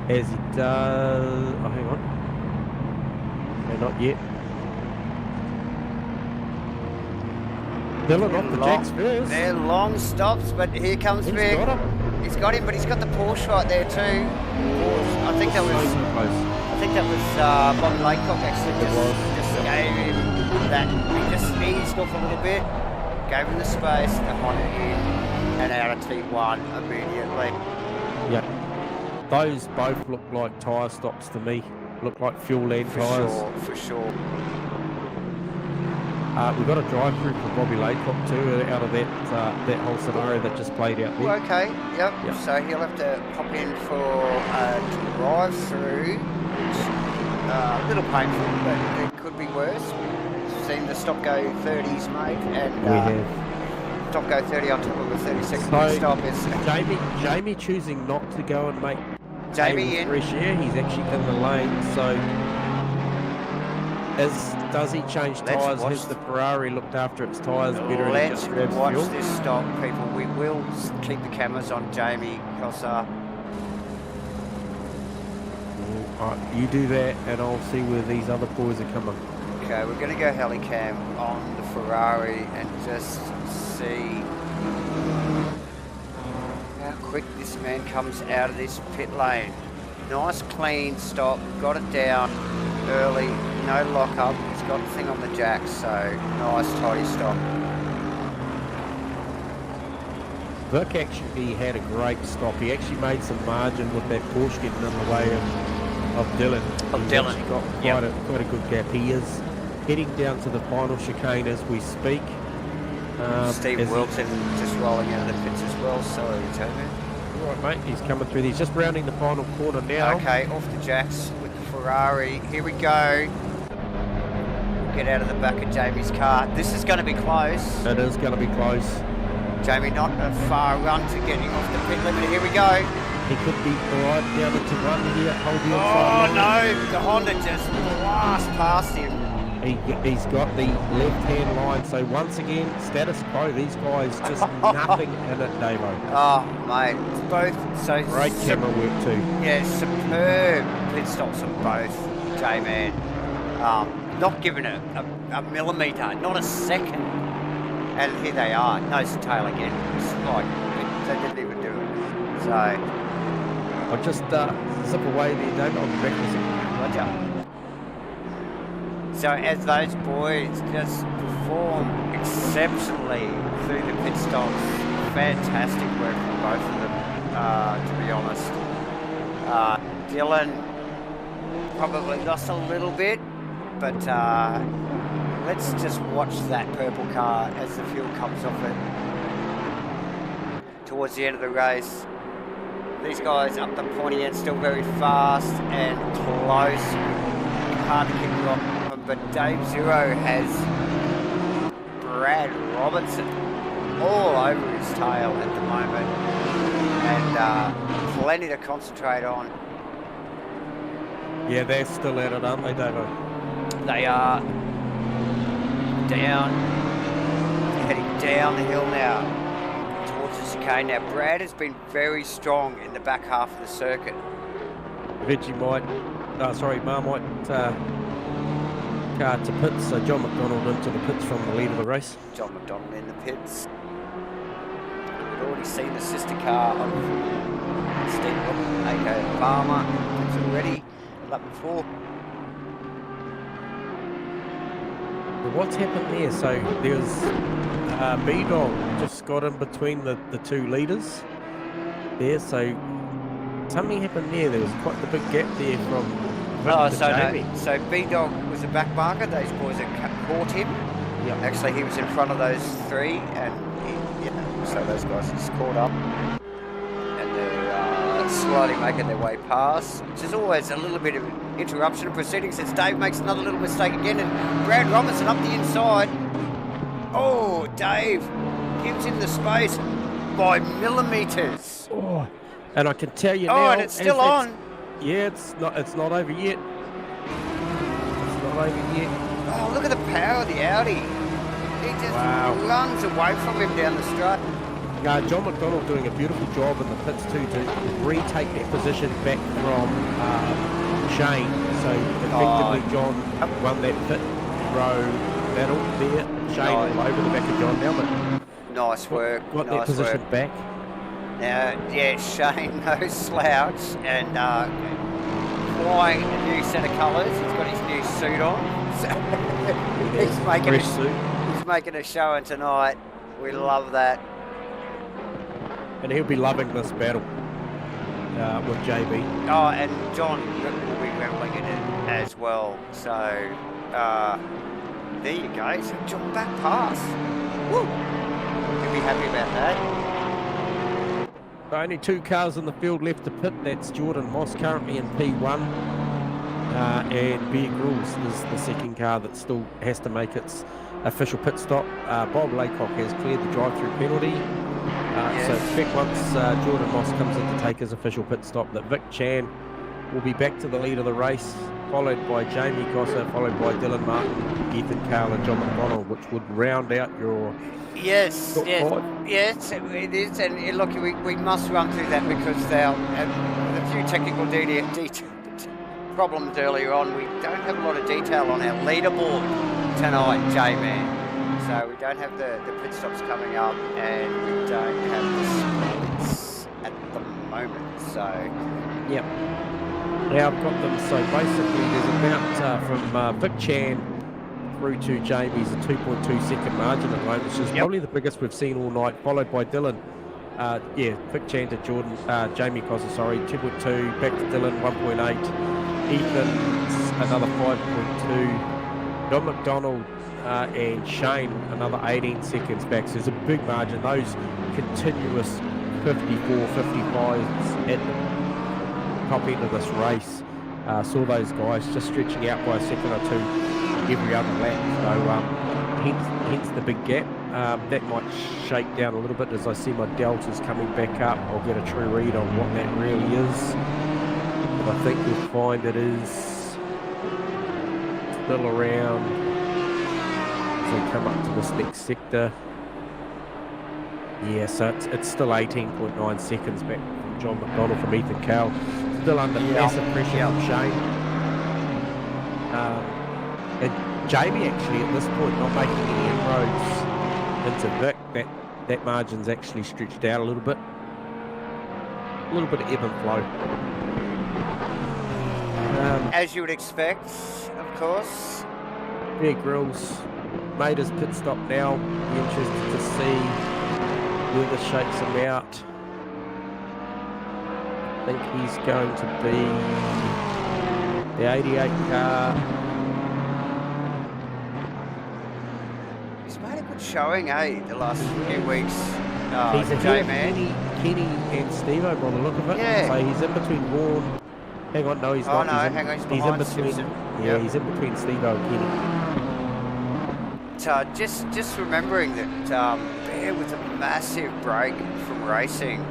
As he does. Oh, hang on. No, not yet. Dylan off the jacks first. They're long stops, but here comes Vic. He's got him, but he's got the Porsche right there too. I think that was Bobby Laycock actually just gave him that. He just eased off a little bit, gave him the space, the Honda in and out of T1 immediately. Yeah, those both look like tyre stops to me. Look like fuel and tyres. For sure. We've got a drive-through for Bobby Laycock too, out of that whole scenario that just played out there. Okay, yep. So he'll have to pop in for a drive-through. A little painful, but it could be worse. We've seen the stop go 30s, mate, and we have stop go 30 on top of a 30-second stop is Jamie choosing not to go and make Jamie in fresh air. He's actually in the lane, so does he change tyres? Has the Ferrari looked after its tyres better? Let's watch fuel? this stop, people. We will keep the cameras on Jamie Cossa. Alright, you do that and I'll see where these other boys are coming. Okay, we're going to go helicam on the Ferrari and just see how quick this man comes out of this pit lane. Nice clean stop, got it down early, no lock up, he's got the thing on the jack, so nice tidy stop. Vic actually had a great stop. He actually made some margin with that Porsche getting in the way of Dylan. He's actually got quite a good gap. He is heading down to the final chicane as we speak. Steve Wilton just rolling out of the pits as well. Sorry, Jamie. All right, mate. He's coming through. He's just rounding the final corner now. Okay, off the jacks with the Ferrari. Here we go. Get out of the back of Jamie's car. This is going to be close. It is going to be close. Jamie, not a far run to getting off the pit limit. Here we go. He could be right down into one here. Hold the Oh no, the Honda just blast past him. He's got the left-hand line. So once again, status quo. These guys just nothing in it, Davo. Oh, mate. It's both so... Great camera work too. Yeah, superb pit stops on both, J-Man. Not given a millimetre, not a second. And here they are, nose to tail again. It's like, they didn't even do it. So... I'll just zip away there, David. I'll be back with you. Roger. So as those boys just perform exceptionally through the pit stops, fantastic work from both of them, to be honest. Dylan probably lost a little bit, but let's just watch that purple car as the fuel comes off it towards the end of the race. These guys up the pointy end still very fast and close. Hard to keep them, but Dave Zero has Brad Robertson all over his tail at the moment, and plenty to concentrate on. Yeah, they're still at it, aren't they, Davo? They are down, heading down the hill now towards the chicane. Now Brad has been very strong in the back half of the circuit. Marmite car to pits, so John McDonald into the pits from the lead of the race. John McDonald in the pits. We've already seen the sister car of Steve Wilton, aka Farmer. It's already lap before. But what's happened there? So there's B-Dog just got in between the two leaders there, so something happened there. There was quite the big gap there from so B-Dog was a back marker. Those boys had caught him. Yep. Actually, he was in front of those three, and so those guys just caught up, and they're slowly making their way past, which is always a little bit of interruption of proceedings as Dave makes another little mistake again, and Brad Robinson up the inside. Oh, Dave gives him the space by millimetres. Oh, and I can tell you now. Oh, and it's still on. Yeah, it's not over yet. It's not over yet. Oh, look at the power of the Audi. He just runs away from him down the straight. John McDonald doing a beautiful job in the pits too to retake that position back from Shane. So effectively John won that pit row battle there. Shane all over the back of John now, but nice work. Got that position back. Now, yeah, Shane, no slouch, and flying a new set of colours. He's got his new suit on. So he's making a showing tonight. We love that. And he'll be loving this battle with JB. Oh, and John will be reveling in it as well. So, there you go. So John back pass. Woo! He'll be happy about that. Only two cars in the field left to pit. That's Jordan Moss currently in P1, and Bear Grylls is the second car that still has to make its official pit stop. Bob Laycock has cleared the drive-through penalty. So expect once Jordan Moss comes in to take his official pit stop that Vic Chan will be back to the lead of the race, followed by Jamie Gosser, followed by Dylan Martin, Ethan Carl and John McDonald, which would round out your Yes, it is, and look, we must run through that because there are a few technical problems earlier on. We don't have a lot of detail on our leaderboard tonight, J-Man. So we don't have the pit stops coming up, and we don't have the splits at the moment. So, yep. Now I've got them. So basically, there's about from Vic Chan through to Jamie's a 2.2 second margin at the moment, which is probably the biggest we've seen all night, followed by Dylan. Vic Chan to Jordan, Jamie Cosser, 2.2, back to Dylan, 1.8, Ethan, another 5.2, John McDonald and Shane another 18 seconds back. So there's a big margin. Those continuous 54, 55s at the top end of this race. Saw those guys just stretching out by a second or two every other lap. So hence the big gap. That might shake down a little bit as I see my deltas coming back up. I'll get a true read on what that really is. But I think you'll find it is still around as we come up to this next sector. Yeah, so it's still 18.9 seconds back from John McDonald from Ethan Cale. Still under massive pressure from Shane. And Jamie actually at this point not making any inroads into Vic. That margin's actually stretched out a little bit. A little bit of ebb and flow. As you would expect, of course. Yeah, Grills made his pit stop now. Be interested to see where this shakes him out. I think he's going to be the 88 car. He's made a good showing, the last few weeks. He's ahead of Kenny and Steve-O by the look of it. Yeah. So he's in between Vaughan. Hang on, no, he's Oh, not. no, hang on, he's in behind between. Simpson. Yeah, Yep. he's in between Steve-O and Kenny. Just remembering that Bear was a massive break from racing.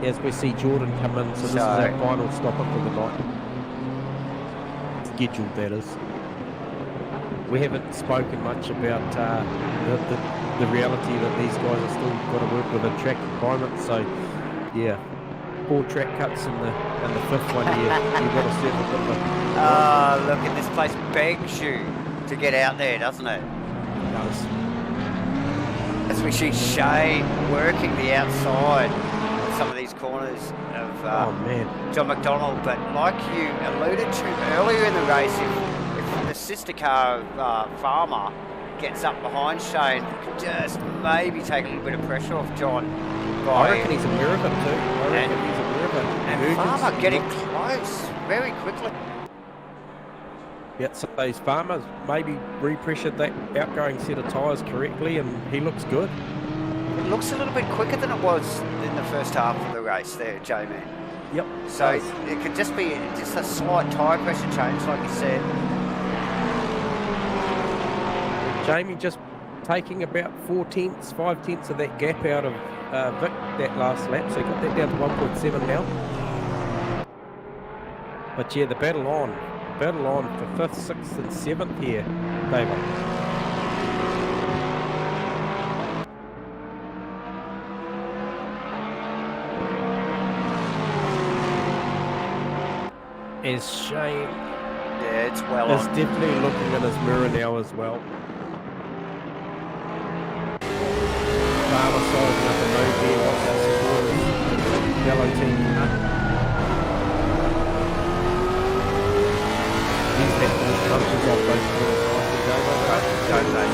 As we see Jordan come in, so this is our final stopper for the night. Scheduled, that is. We haven't spoken much about the reality that these guys are still got to work with a track environment. So, yeah, 4 track cuts in the 5th one here. You've got to serve a bit of a... Look at this place begs you to get out there, doesn't it? It does. As we see Shane working the outside of some of these corners of Oh man, John McDonald, but like you alluded to earlier in the race, if the sister car of Farmer gets up behind Shane, it could just maybe take a little bit of pressure off John. I reckon he's aware of it too. I reckon he's aware of it. And Farmer getting close very quickly. Yeah, so those Farmers maybe repressured that outgoing set of tyres correctly, and he looks good. It looks a little bit quicker than it was in the first half of the race there, J-Man. Yep. So it could just be just a slight tyre pressure change, like you said. Jamie just taking about 5 tenths of that gap out of Vic that last lap, so he got that down to 1.7 now. But yeah, the battle on for 5th, 6th and 7th here, David. Is Shane Yeah, it's well is on. definitely looking in his mirror now as well. Farmer sizing up a move here, what's our supporters? Yellow team. He's had the punches off those little Don't they?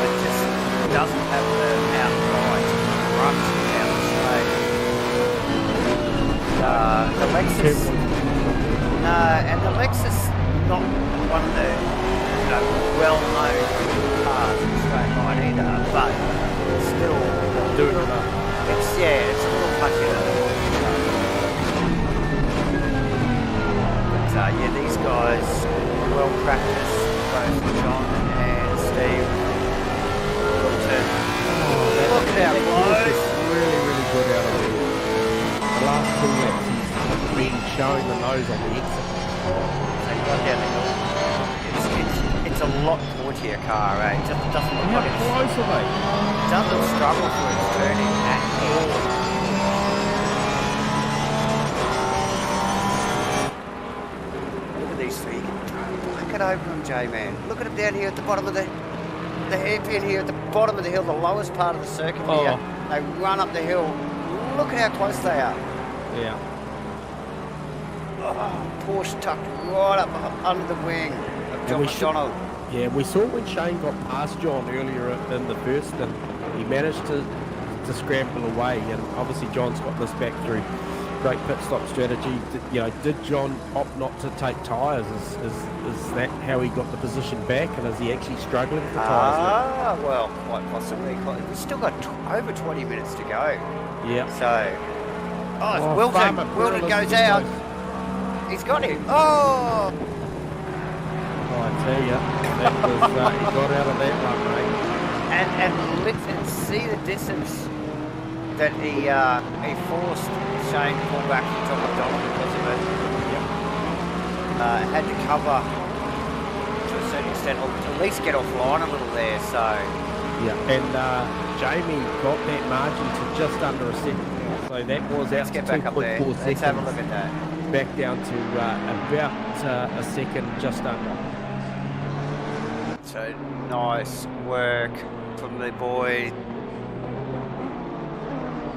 It just doesn't have the outright rush down the straight. The Lexus, and the Lexus not one of the well-known cars in the straight line either, but still doing enough. it's a little punchier. But these guys well practiced, both John and Steve. Look at how close. Really, really good out of there. The last 2 laps he's been showing the nose on the exit. And got down the hill. It's a lot portier car, eh? It just doesn't look How like close are they? it doesn't struggle for its turning at all. Look at these three. Look at over them, J-Man. Look at them down here at the bottom of the hairpin here at the bottom of the hill, the lowest part of the circuit here. They run up the hill. Look at how close they are. Yeah. Porsche tucked right up under the wing of John McDonald. Yeah, we saw when Shane got past John earlier in the first, and he managed to scramble away, and obviously John's got this back through great pit stop strategy. Did John opt not to take tyres? Is that how he got the position back, and is he actually struggling for tyres? Well, quite possibly. We've still got over 20 minutes to go. Yeah. So, Wilton. Wilton goes out. He's got him. Oh! I tell you, that was, he got out of that one, mate. And see the distance that he forced Shane to pull back from top of Donald because of it. Had to cover to a certain extent, or at least get offline a little there. So and Jamie got that margin to just under a second. So that was out to 2.4 seconds. Let's have a look at that. Back down to about a second, just under. So nice work from the boy.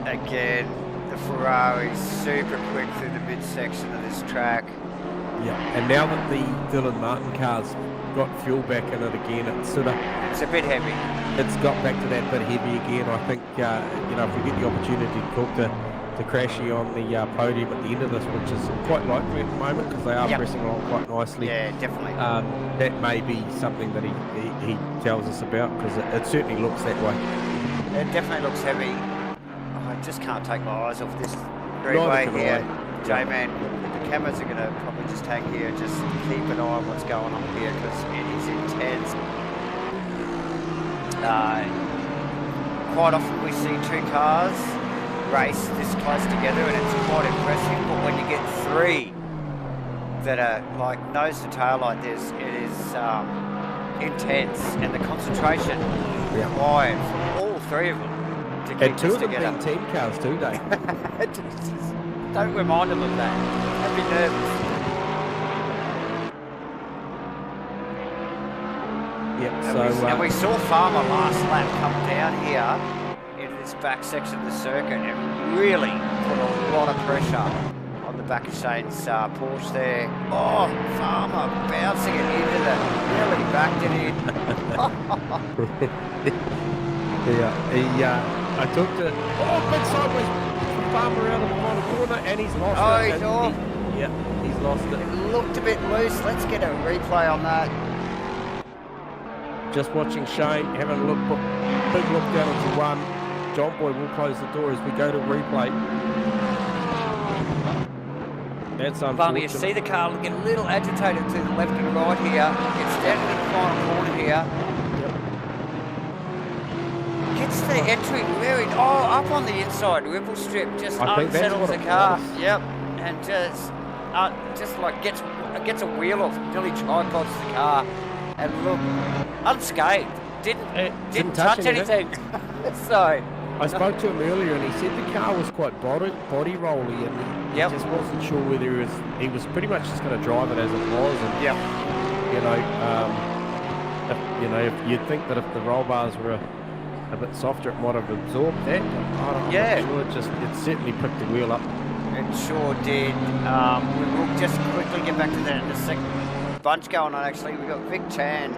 Again, the Ferrari's super quick through the midsection of this track. Yeah, and now that the Dylan Martin car's got fuel back in it again, it's a bit heavy. It's got back to that bit heavy again. I think if we get the opportunity to talk to Crashy on the podium at the end of this, which is quite likely at the moment because they are pressing along quite nicely. Yeah, definitely. That may be something that he tells us about, because it certainly looks that way. It definitely looks heavy. I just can't take my eyes off this greenway here. J-Man, the cameras are going to probably just hang here, just keep an eye on what's going on here because it is intense. Quite often we see two cars race this close together and it's quite impressive, but when you get three that are like nose to tail like this, it is intense, and the concentration required from all three of them to keep two this of them together. being team cars too, Dave. Don't remind them of that. I'd be nervous. And we saw Farmer last lap come down here into this back section of the circuit and really put a lot of pressure on the back of Shane's Porsche there. Oh, Farmer bouncing it into the, really backed it in. I took the big sideways Farmer out of the final corner, and he's lost it. He's lost it. It looked a bit loose. Let's get a replay on that. Just watching Shane having a look, big look down into one. John Boy will close the door as we go to replay. That's unfortunate. You see the car get a little agitated to the left and right here. Gets down into the final corner here. Gets the entry very up on the inside ripple strip. Just unsettles the car. Yep, and just like gets a wheel off. Nearly tripods the car. And look, unscathed. Didn't touch anything. So I spoke to him earlier, and he said the car was quite body rolly, and he just wasn't sure whether he was pretty much just going to drive it as it was. And if you'd think that if the roll bars were a bit softer, it might have absorbed that. I'm not sure. It certainly picked the wheel up. It sure did. We will just quickly get back to that in a second. Bunch going on actually. We've got Vic Chan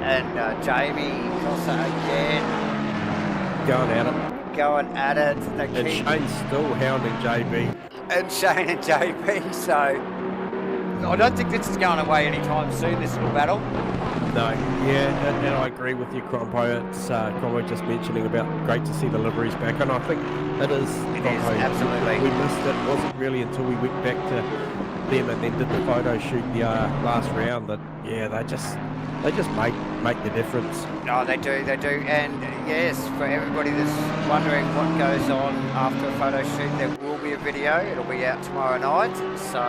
and Jamie Cossa again. Going at it. And Shane's still hounding JB. And Shane and JB, so I don't think this is going away anytime soon, this little battle. No, and I agree with you, Crompo. It's Crompo just mentioning about great to see the liveries back, and I think it is. It is, absolutely. We missed it. It wasn't really until we went back to them and then did the photo shoot the last round that they just make the difference. No, they do, and yes, for everybody that's wondering what goes on after a photo shoot, there will be a video. It'll be out tomorrow night, so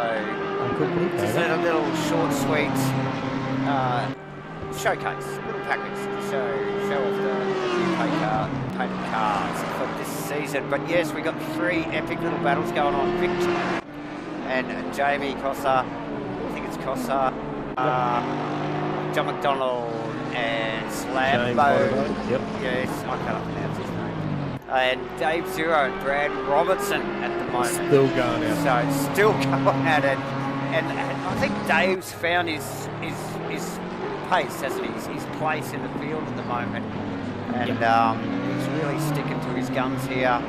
just a little short, sweet showcase, little package to show off the painted cars for this season. But yes, we got three epic little battles going on. Victor and Jamie Cossa, I think it's Cossa, John McDonald and Slambo. Yes, I can't pronounce his name. And Dave Zero and Brad Robertson at the moment. Still going at it. So still going at it. And I think Dave's found his pace, hasn't he? His place in the field at the moment. And he's really sticking to his guns here.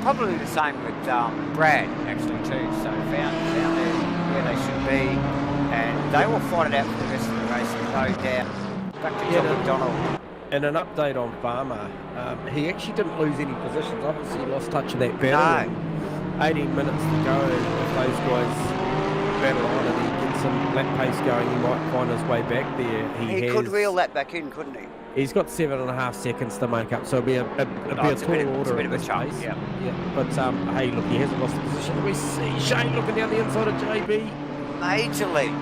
Probably the same with Brad, actually, too. So found where they should be, and they will fight it out for the rest of the race, no doubt. Back to John McDonald. And an update on Farmer. He actually didn't lose any positions. Obviously, he lost touch of that battle. No. 18 minutes to go. If those guys battle on and he gets some lap pace going, he might find his way back there. He could reel that back in, couldn't he? He's got 7.5 seconds to make up, so it'll be a tall order at this pace. Yeah. But hey, look, he hasn't lost the position. We see Shane looking down the inside of JB. Majorly.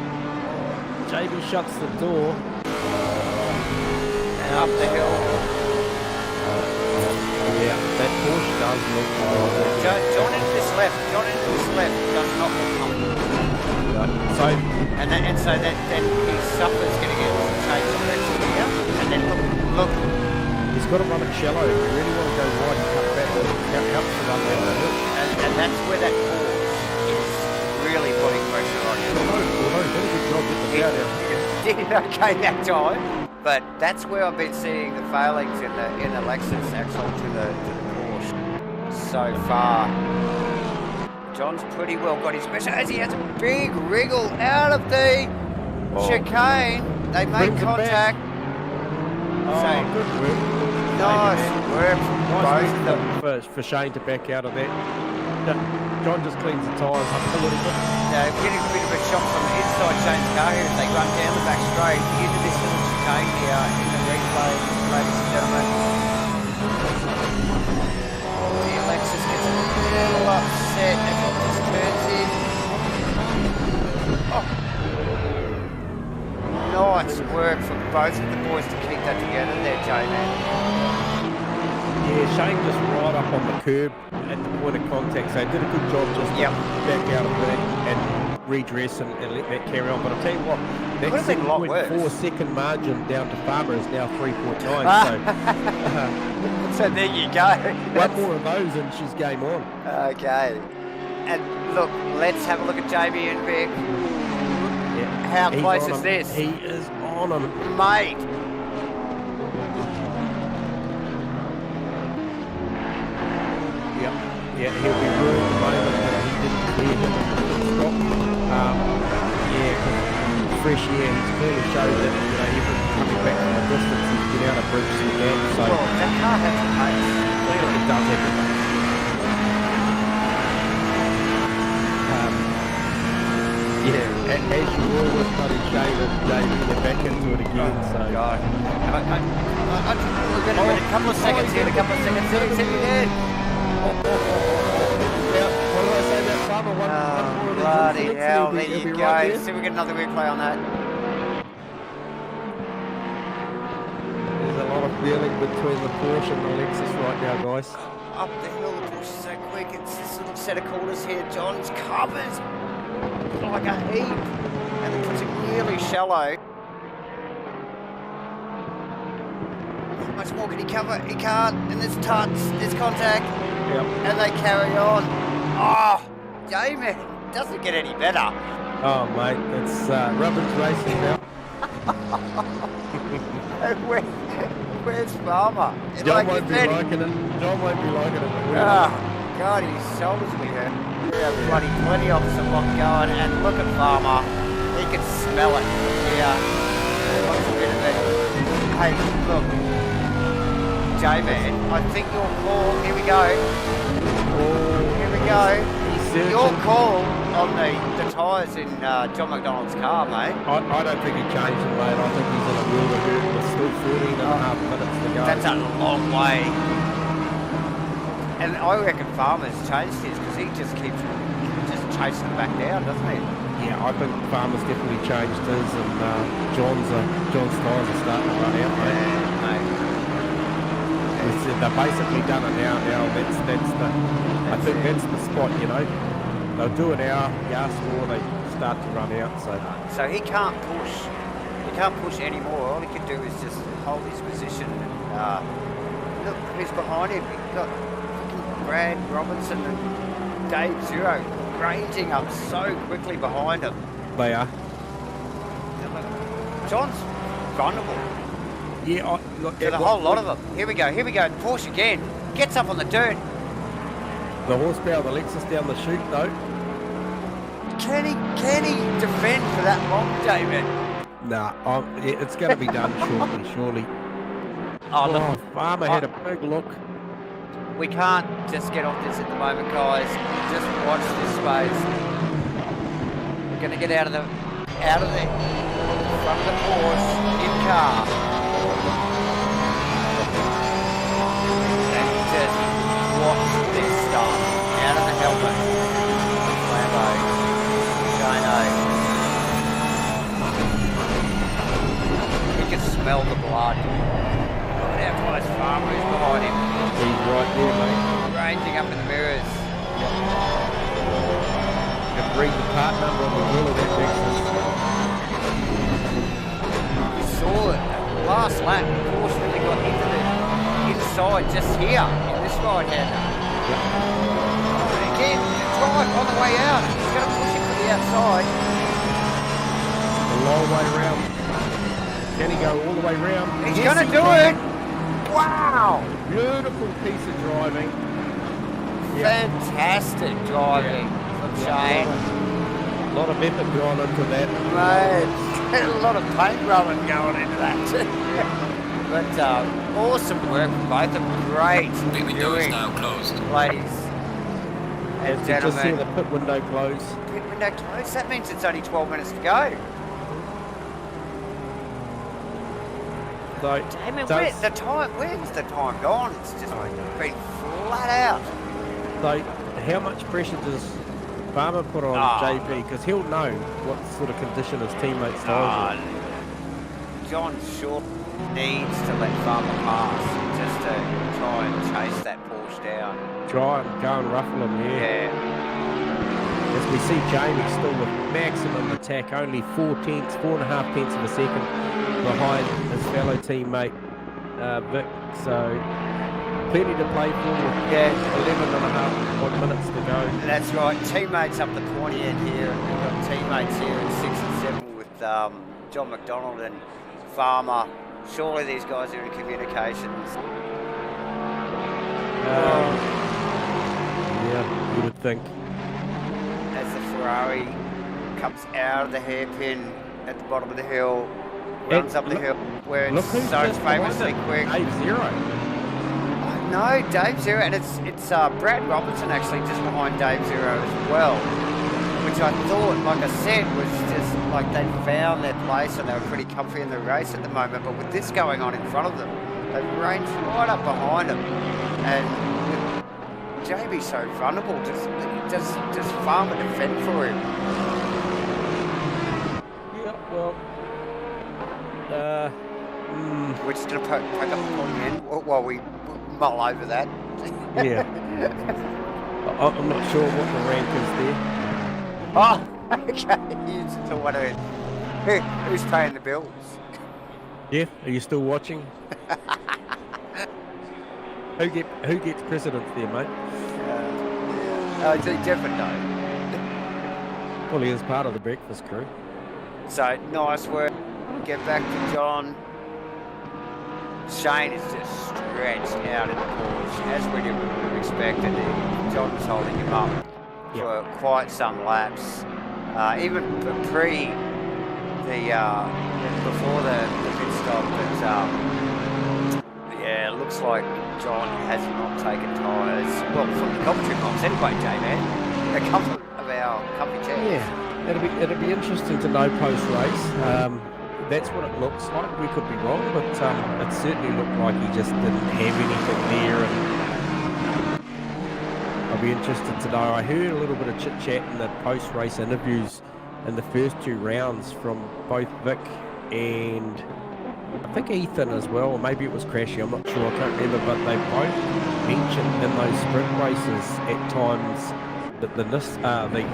JB shuts the door. And up the hill. Yeah, that Porsche does look. John into this left. Does not look comfortable. So then he suffers getting it changed direction here. And then look. He's got to run it shallow. If you really want to go wide and cut back, it helps to run down the hill. And that's where that Porsche is really putting pressure on him. Although he did a good job getting the out there. Did okay that time. But that's where I've been seeing the failings in the Lexus axle to the Porsche so far. John's pretty well got his pressure as he has a big wriggle out of the chicane. They make contact. Good work. Nice work from both of them. For Shane to back out of that. John just cleans the tyres up a little bit. Getting a bit of a shock from the inside Shane's car here as they run down the back straight into this little chicane here in the replay, ladies and gentlemen. The Alexis gets a little upset as it just turns in. Nice work from both of the boys to keep that together there, J-Man. Yeah, Shane just right up on the curb at the point of contact, so he did a good job just to back out of that and redress and let that carry on. But I'll tell you what, that 7.4 second margin down to Farmer is now 3.9. So there you go. One more of those and she's game on. Okay. And look, let's have a look at Jamie and Vic. How close is this? He is on him. Mate. Yeah, he'll be ruined the moment that he didn't clear him and stop. Fresh air, he's clearly showed that, even coming back from a distance, he's been able to bridge some gaps. So well, that car has the pace. Clearly it does have the pace. As you always bloody Shane and Jamie, they're back into it again. Oh, so. God. We're going to wait a couple of seconds here, He said he did. What did I say about Farmer? One more bloody hell, there you go. Right See if we get another replay on that. There's a lot of feeling between the Porsche and the Lexus right now, guys. Up the hill, the Porsche is so quick. It's this little set of corners here. John's covered like a heap. And they're putting really shallow. How much more can he cover? He can't. And there's touch, there's contact. Yep. And they carry on. Oh, Jamie, doesn't get any better. Oh, mate, it's rubbish racing now. Where's Farmer? John won't be liking it. Oh, God, his shoulders will be hurt. We have plenty of some lock going, and look at Farmer. He can smell it. Yeah. What's a bit of it? Hey, look. J-Man, I think your call, here we go. Here we go. Your call on the tyres in John McDonald's car, mate. I don't think he changed it, mate. I think he's in a wheel to hurt. There's still 14.5 minutes to go. That's a long way. And I reckon Farmer's changed his because he just keeps chasing them back down, doesn't he? Yeah, I think Farmer's definitely changed his, and John's tyres are starting to run out, mate. Yeah, mate. They've basically done an hour now. I think that's the spot, They'll do an hour, gas more, they start to run out. So he can't push. He can't push anymore. All he can do is just hold his position. And, look who's behind him. He's got Brad Robinson and Dave Zero ranging up so quickly behind him. They are. John's vulnerable. Yeah, There's a whole lot of them. Here we go. Porsche again. Gets up on the dirt. The horsepower of the Lexus down the chute, though. Can he defend for that long, David? Nah, yeah, it's going to be done surely. Oh, look, Farmer had a big look. we can't just get off this at the moment, guys. Just watch this space. We're going to get out of the front of the Porsche in car. And just watch this stuff. Out of the helmet. Lambo. Shino. You can smell the blood. Look at how close Farmer is behind him. He's right there, mate. Ranging up in the mirrors. You can read the part number on the wheel of that Lexus. We saw it at the last lap. Porsche really got into the inside just here in this right-hander. And again, drive on the way out. He's going to push him to the outside. A long way around. Can he go all the way round? He's Yes, going to he do can. it. Wow. Beautiful piece of driving. Fantastic driving from Shane. A lot of effort gone into that. Mate, a lot of paint rubbing going into that too. But awesome work from both of them. Great Pit window is viewing, now closed. ladies and You just see gentlemen. the pit window close. Pit window closed. That means it's only 12 minutes to go. So, Damien, does- where's the time gone? It's just been flat out. so how much pressure does Farmer put on JP? Because he'll know what sort of condition his teammates' tyres are. John sure needs to let Farmer pass just to try and chase that Porsche down. Try and go and ruffle him, Yeah. As we see Jamie still with maximum attack, only 4.5 tenths of a second behind his fellow teammate Vic. So plenty to play for with 11.5 minutes to go. That's right. Teammates up the pointy end here. We've got teammates here at 6 and 7 with John McDonald and Farmer. Surely these guys are in communications. Yeah, you would think. As the Ferrari comes out of the hairpin at the bottom of the hill, runs up the hill where it's Look who's so just famously behind quick. it. Dave Zero. No, Dave Zero, and it's Brad Robertson actually just behind Dave Zero as well, which I thought, like I said, was just like they found their place and they were pretty comfy in the race at the moment. But with this going on in front of them, they've ranged right up behind them, and with JB so vulnerable, just Farmer defend for him. Yeah, well. We're just going to poke up the point again while we mull over that. Yeah. I'm not sure what the rank is there. Oh, okay. You just wondering who's paying the bills. Yeah, are you still watching? Who gets precedence there, mate? Different though. Well, he is part of the breakfast crew. So nice work. Get back to John. Shane is just stretched out in the Porsche, as we would have expected. John's holding him up for quite some laps, even before the pit stop. But yeah, it looks like John has not taken tyres. Well, from the commentary box anyway, J-Man. The comfort of our comfy chairs. Yeah, it'll be interesting to know post race. That's what it looks like. We could be wrong, but it certainly looked like he just didn't have anything there. And I'll be interested to know. I heard a little bit of chit chat in the post race interviews in the first two rounds from both Vic and I think Ethan as well, or maybe it was Crashy, I'm not sure, I can't remember, but they both mentioned in those sprint races at times that the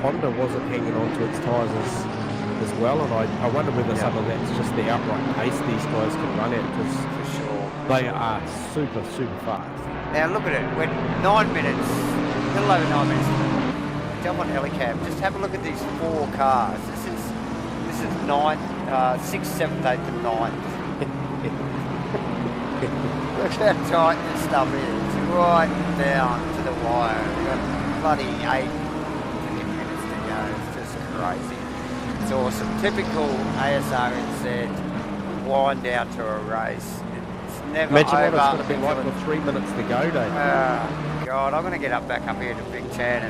Honda wasn't hanging on to its tyres as well, and I wonder whether some of that's just the outright pace these guys can run at, because For sure. they are super fast. Now look at it. We're 9 minutes, a little over 9 minutes. Jump on helicam. Just have a look at these four cars. This is 9, 6th, 7th, 8th, and 9th. Look how tight this stuff is. Right down to the wire. We've got bloody 8 minutes to go. It's just crazy. It's awesome. Typical Asrnz wind down to a race. It's never Imagine over. what it's going to be like with 3 minutes to go, Dave. God, I'm going to get back up here to Big Chan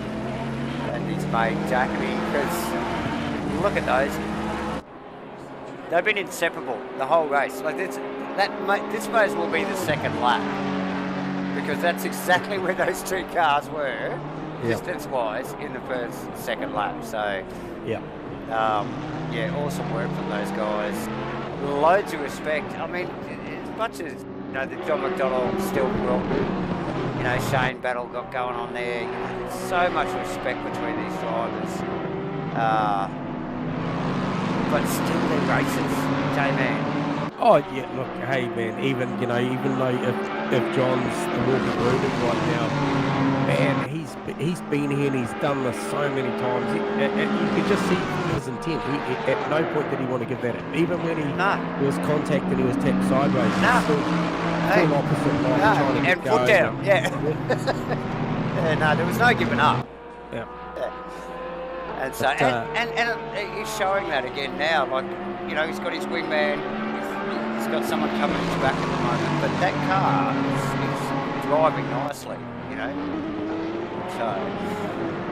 and his mate Jackie, because look at those. They've been inseparable the whole race. Like this may as well be the second lap, because that's exactly where those two cars were, distance-wise, in the second lap. So, yeah, awesome work from those guys. Loads of respect. I mean, as much as the John McDonald, Still Shane battle got going on there. There's so much respect between these drivers. But still, they're racers, J-Man. Oh yeah, look, hey man, even though if John's the walking wounded right now, man, he's been here and he's done this so many times. You could just see his intent. At no point did he want to give that up. Even when he was contacted and he was tapped sideways, full opposite line trying to and foot down. There was no giving up. Yeah. And so, and he's showing that again now. Like, he's got his wingman. He's got someone coming his back at the moment, but that car is driving nicely, So,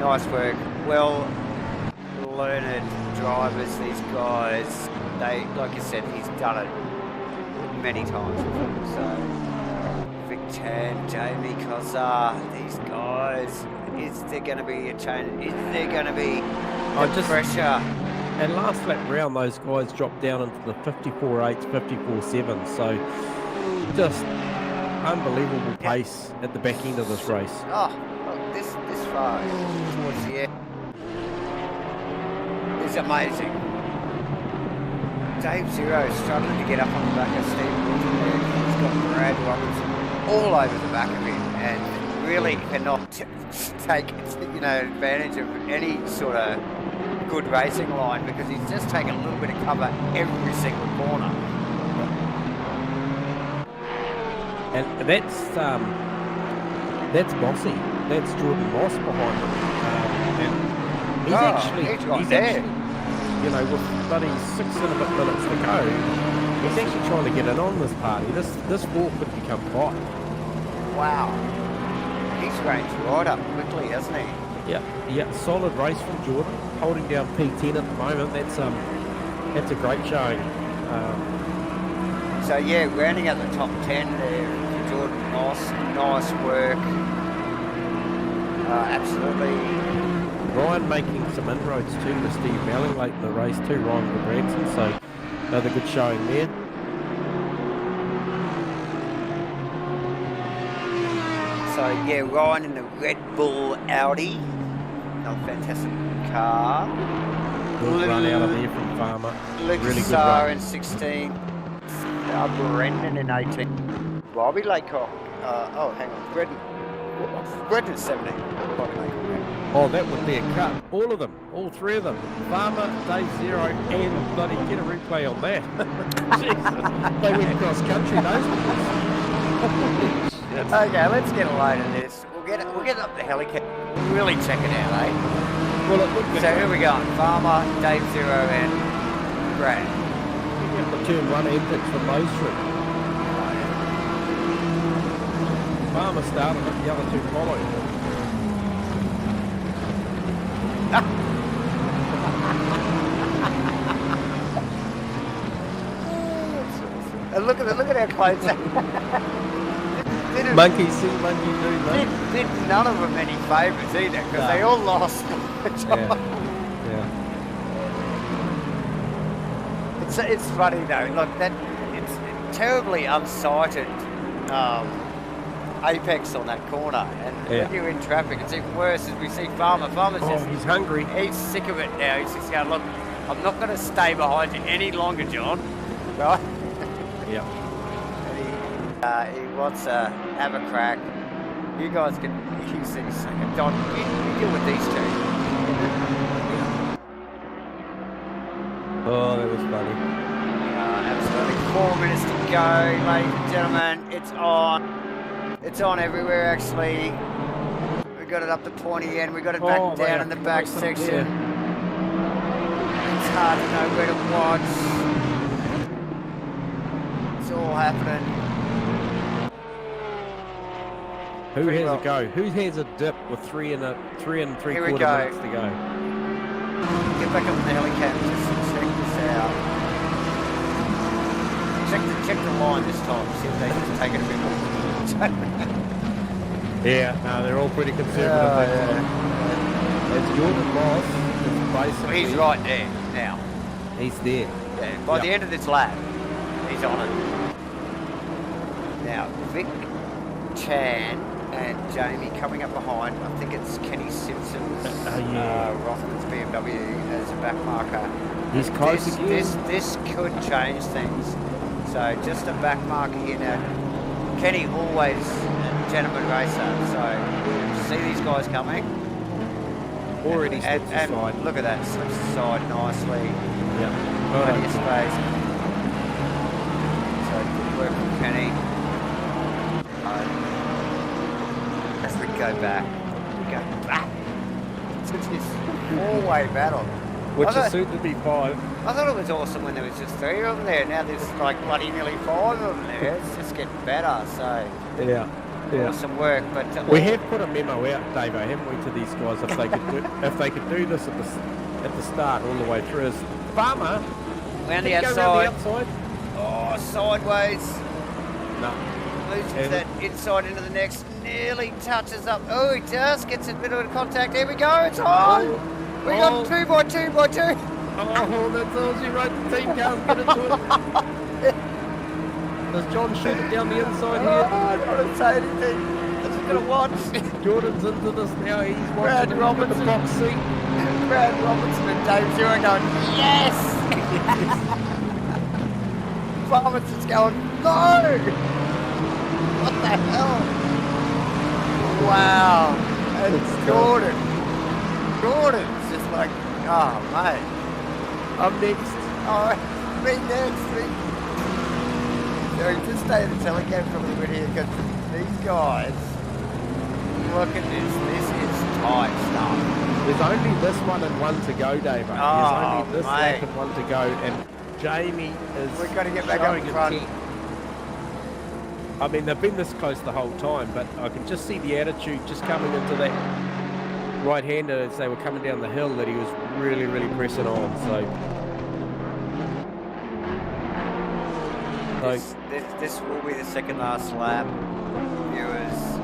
nice work. Well learned drivers, these guys. They, like you said, he's done it many times before. So, Vic Chan, Jamie Kozar, these guys. Is there going to be a change? Is there going to be pressure? And last lap round, those guys dropped down into the 54.8s, 54.7s. So just unbelievable pace at the back end of this race. Oh, look, this far towards the end is amazing. Dave Zero struggling to get up on the back of Steve Wilson there. He's got Brad Robinson all over the back of him, and really cannot take advantage of any sort of good racing line, because he's just taking a little bit of cover every single corner. And that's Mossy. That's Jordan Moss behind him. And he's actually with bloody 6 and a bit minutes to go, he's actually trying to get in on this party. This war could become hot. Wow. He's ranged right up quickly, hasn't he? Yeah, solid race from Jordan, holding down P10 at the moment. That's a great showing. So yeah, rounding out the top 10 there, Jordan Moss, nice work. Absolutely. Ryan making some inroads too with Steve Melling late in the race too, Ryan Branson, so another good showing there. So yeah, Ryan in the Red Bull Audi. Another fantastic car. Good run out of there from Farmer. Lucas really good Sarr run. in 16. Brendan in 18. Bobby Laycock. Hang on. Brendan 17. Bobby Laycock. Oh, that would be a cut. All of them. All three of them. Farmer, Day Zero, and bloody get a replay on that. Jesus. They went across country, those ones. Okay, let's get a load of this. We'll get up the helicopter. Really check it out, eh? Well, it would be. So here we go. Farmer, Dave Zero, and Brad. You have the turn 1 exits from those three. Farmer started it, the other two followed. Look at our clothes. Monkey see, monkey do. Did none of them any favours either, because they all lost. Yeah. It's funny though. Look, it's terribly unsighted apex on that corner, and when you're in traffic, it's even worse. As we see Farmer's just, he's hungry. He's sick of it now. He's just going, look, I'm not going to stay behind you any longer, John. Right? Yeah. He wants to have a crack. You guys can use these second. Don, you deal with these two. Oh, that was funny. Absolutely. 4 minutes to go, ladies and gentlemen. It's on. It's on everywhere, actually. We got it up to pointy end. We got it back down in the back section. It's hard to know where to watch. It's all happening. Who has a go? Who has a dip with 3 and 3/4 minutes to go? Get back up in the helicopter just to check this out. Check the line this time. See if they just take it a bit more. Yeah, no, they're all pretty conservative. It's Jordan Moss. Basically, He's right there now. He's there. Yeah, by the end of this lap, he's on it. Now, Vic Chan and Jamie coming up behind. I think it's Kenny Simpson's Rothman's BMW as a back marker. He's close again. This could change things. So just a back marker here now. Kenny always a gentleman racer. So see these guys coming. Already slipped aside. Look at that, slips aside nicely. Yeah. Plenty of space. So good work from Kenny. As we go back to this four-way battle. Which is soon to be 5. I thought it was awesome when there was just 3 of them there. Now there's like bloody nearly 5 of them there. It's just getting better. So yeah. awesome work. But we have put a memo out, Davo, haven't we, to these guys if they could do this at the start all the way through. Is Farmer around the outside. Oh, sideways. No. Loses that inside into the next. Nearly touches up. Oh, he does. Gets a bit of contact. Here we go. It's on. We got 2 by 2 by 2. Oh, that tells you right. The team can't get into it. Does John shoot it down the inside here? I don't want to say anything. I'm just going to watch. Jordan's into this now. He's watching Brad Robertson. the box seat. Brad Robertson and Dave Zero going, yes! Robertson's going, no! What the hell? Wow. And it's Jordan. Jordan's just like, oh, mate. I'm next. Oh, me next. So just stay in the telecam for a little bit here because these guys, look at this. This is tight stuff. There's only this one and one to go, Dave. There's only this lap and one to go, and Jamie is. We've got to get back up in front. I mean, they've been this close the whole time, but I can just see the attitude just coming into that right-hander as they were coming down the hill that he was really, really pressing on. This will be the second last lap. Viewers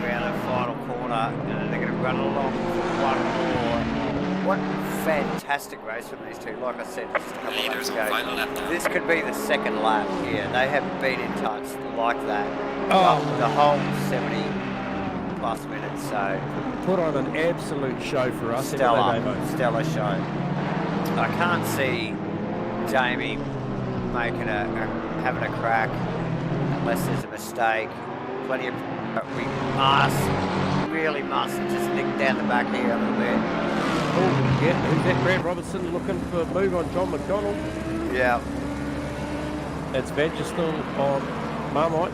around the final corner, and they're going to run along for one more. What fantastic race from these two. Like I said just a couple of laps ago, this could be the second lap here. They haven't been in touch like that the whole 70 plus minutes. So put on an absolute show for us. Stellar show. I can't see Jamie making having a crack unless there's a mistake. Plenty of we really must just nick down the back here a little bit. Oh, yeah, who's that? Brad Robertson looking for a move on John McDonald. Yeah. It's Badger on Marmite.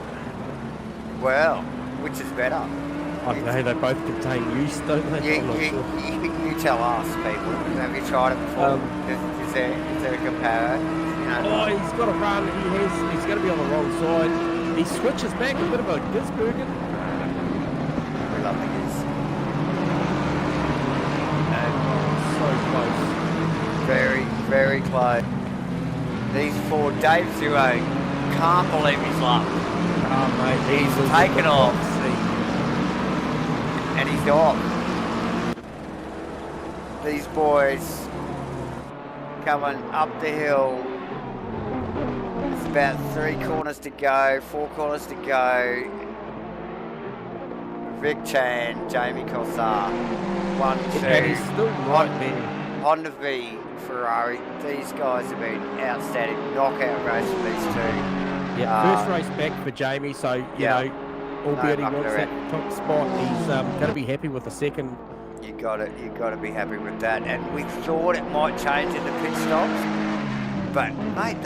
Well, which is better? I don't know, they both contain use, don't they? You tell us, people. Have you tried it before? Is there a comparison? Oh, he's got a run. He's going to be on the wrong side. He switches back, a bit of a Gisbergen. We love the Giz. And so close. Very, very close. These 4, Dave Zero can't believe his luck. Oh, mate, he's taken off. And he's off. These boys coming up the hill. It's about 3 corners to go, 4 corners to go. Vic Chan, Jamie Cossar. 1, 2. And he's still right there. Honda V, Ferrari. These guys have been outstanding. Knockout race for these 2. Yeah, first race back for Jamie, so, you know, albeit he wants that top spot, he's going to be happy with the second. You got to be happy with that. And we thought it might change in the pit stops, but mate,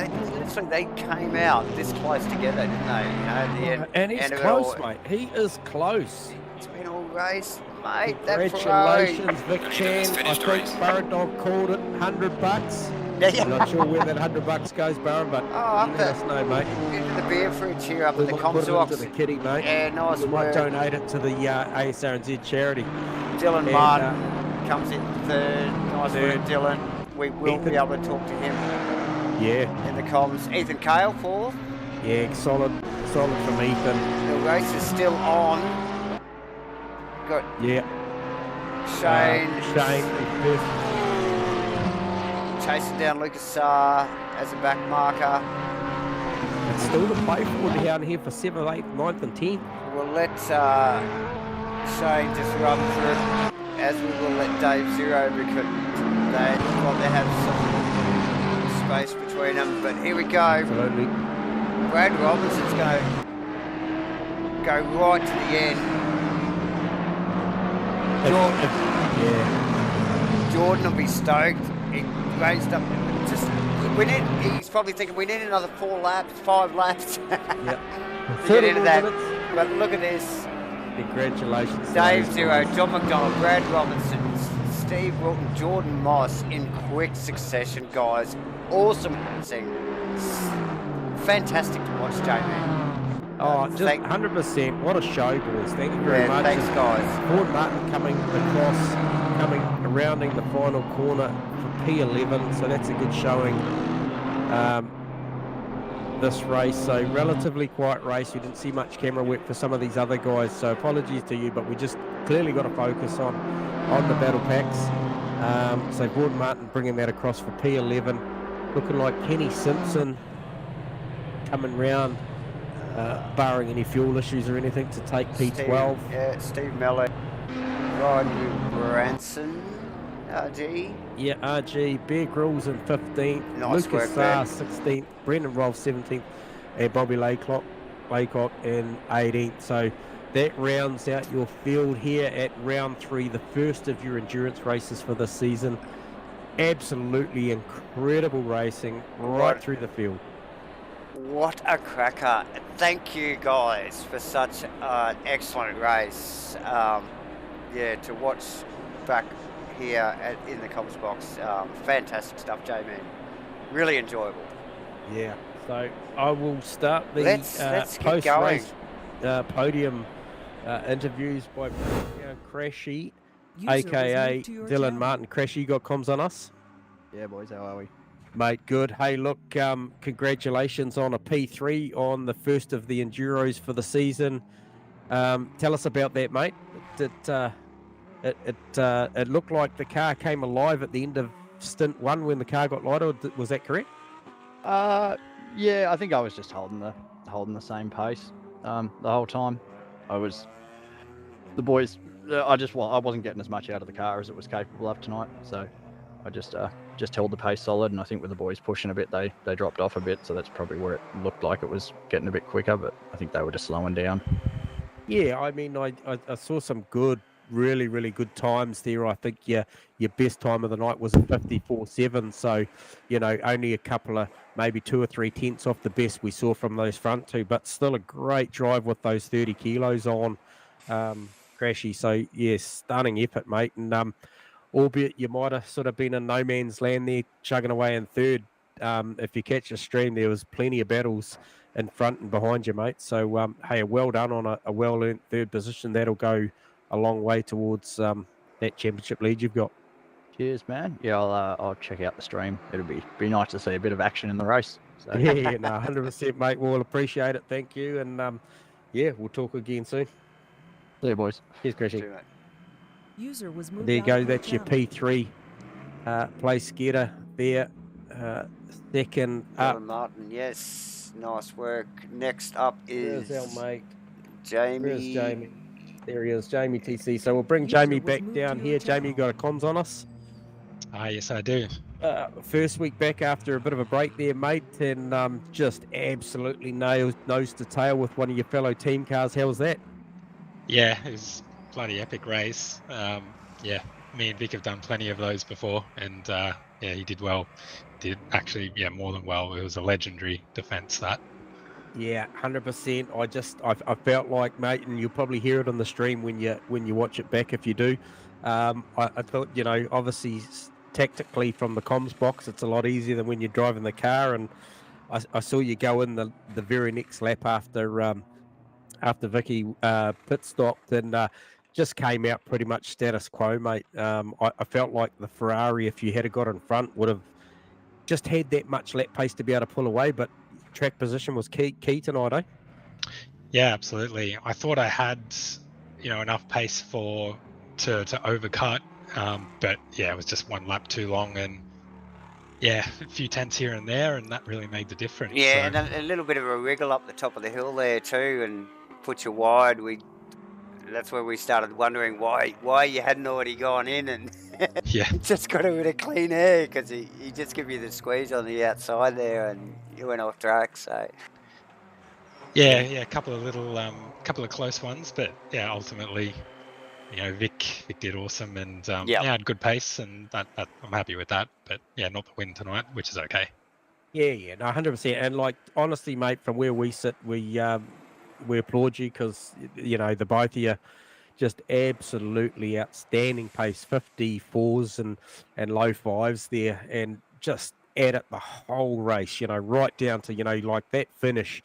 they came out this close together, didn't they? You know, the end. And he's close, mate. He is close. It's been all race, mate. That Congratulations, Vic Look at Chan. this I finished think race. Barra Dog called it $100. Yeah. I'm not sure where that $100 goes, Barra, but Oh, you up let us know, mate. into the beer fridge here up We at the might put it into the Comstock. kitty, mate. Yeah, nice We might work. donate it to the Asrnz charity. Dylan And, Martin comes in third. Nice third. work, Dylan. We will be Ethan. able to talk to him Yeah, in the comms. Ethan Kale fourth. yeah, solid from Ethan. The race is still on. Got Yeah, Shane Shane in fifth. chasing down Lucas Sarr as a back marker. It's still to play for down here for 7th, 8th, 9th and 10th. We'll let Shane just run through, as we will let Dave Zero, because they have some space between them. But here we go. Absolutely. Brad Robinson's going to go right to the end. Jordan will be stoked. He raised up. He's probably thinking we need another 5 laps Yep. to get into that. But look at this. Congratulations. Dave Zero, John McDonald, Brad Robinson, Steve Wilton, Jordan Moss in quick succession, guys. Awesome racing. Fantastic to watch, Jamie. Oh, just 100%. What a show, boys. Thank you very much. Thanks, guys. Ford Martin coming rounding the final corner for P11, so that's a good showing. This race, so relatively quiet race. You didn't see much camera work for some of these other guys, so apologies to you, but we just clearly got to focus on the battle packs. So Ford Martin bringing that across for P11, looking like Kenny Simpson coming round. Barring any fuel issues or anything, to take P12. Steve Mellon, Ryan Branson, RG. Yeah, RG, Bear Grylls in 15th, Nice Lucas work, Sarr 16th, Brendan Rolfe 17th, and Bobby Laycock in 18th. So that rounds out your field here at round 3, the first of your endurance races for this season. Absolutely incredible racing right through the field. What a cracker. Thank you guys for such an excellent race. To watch back here in the comms box. Fantastic stuff, Jamie. Really enjoyable. Yeah, so I will start the let's get going. post-race podium interviews by Crashy, User a.k.a. was moved to your Dylan channel. Martin. Crashy, you got comms on us? Yeah, boys, how are we? Mate, good. Hey, look, congratulations on a P3 on the first of the Enduros for the season. Tell us about that, mate. It looked like the car came alive at the end of stint 1 when the car got lighter. Was that correct? Yeah, I think I was just holding the same pace the whole time. The boys. I wasn't getting as much out of the car as it was capable of tonight, so I just held the pace solid, and I think with the boys pushing a bit, they dropped off a bit, so that's probably where it looked like it was getting a bit quicker, but I think they were just slowing down. Yeah, I mean, I saw some good, really, really good times there. I think your best time of the night was a 54.7, so, only a couple of, maybe 2 or 3 tenths off the best we saw from those front two, but still a great drive with those 30 kilos on, Crashy. So, yeah, stunning effort, mate, and albeit you might have sort of been in no man's land there, chugging away in third. If you catch a stream, there was plenty of battles in front and behind you, mate. So, hey, well done on a well-earned third position. That'll go a long way towards that championship lead you've got. Cheers, man. Yeah, I'll check out the stream. It'll be nice to see a bit of action in the race. So. Yeah, no, 100%, mate. We'll appreciate it. Thank you. And, yeah, we'll talk again soon. See you, boys. Cheers, Crashy. User was moved There you out go. of That's your channel. P3 place getter there. Second up. Dylan Martin, yes. Nice work. Next up is There's our mate. Jamie. Where's Jamie? There he is, Jamie TC. So we'll bring Jamie back down here. Jamie, you got a comms on us? Yes, I do. First week back after a bit of a break there, mate, and just absolutely nose to tail with one of your fellow team cars. How was that? Yeah, it was a bloody epic race. Yeah, me and Vic have done plenty of those before, and yeah, he did well. Did actually, yeah, more than well. It was a legendary defense, that. Yeah, 100%. I felt like, mate, and you'll probably hear it on the stream when you watch it back if you do. I thought, obviously tactically from the comms box, it's a lot easier than when you're driving the car. And I saw you go in the very next lap after Vicky pit stopped and just came out pretty much status quo, mate. I felt like the Ferrari, if you had got in front, would have just had that much lap pace to be able to pull away, but track position was key tonight, eh? Yeah, absolutely. I thought I had, enough pace to overcut, but yeah, it was just one lap too long, and yeah, a few tenths here and there, and that really made the difference. Yeah, so. and a little bit of a wriggle up the top of the hill there too, and put you wide. That's where we started wondering why you hadn't already gone in, and Yeah. just got a bit of clean air because he just gave you the squeeze on the outside there, and you went off track. So Yeah, a couple of close ones, but yeah, ultimately, Vic did awesome, and Yep. had good pace, and that I'm happy with that. But yeah, not the win tonight, which is okay. Yeah, no, 100%. And like honestly, mate, from where we sit, we applaud you because the both of you just absolutely outstanding pace, 54s and low fives there, and just at it the whole race. Right down to like that finish.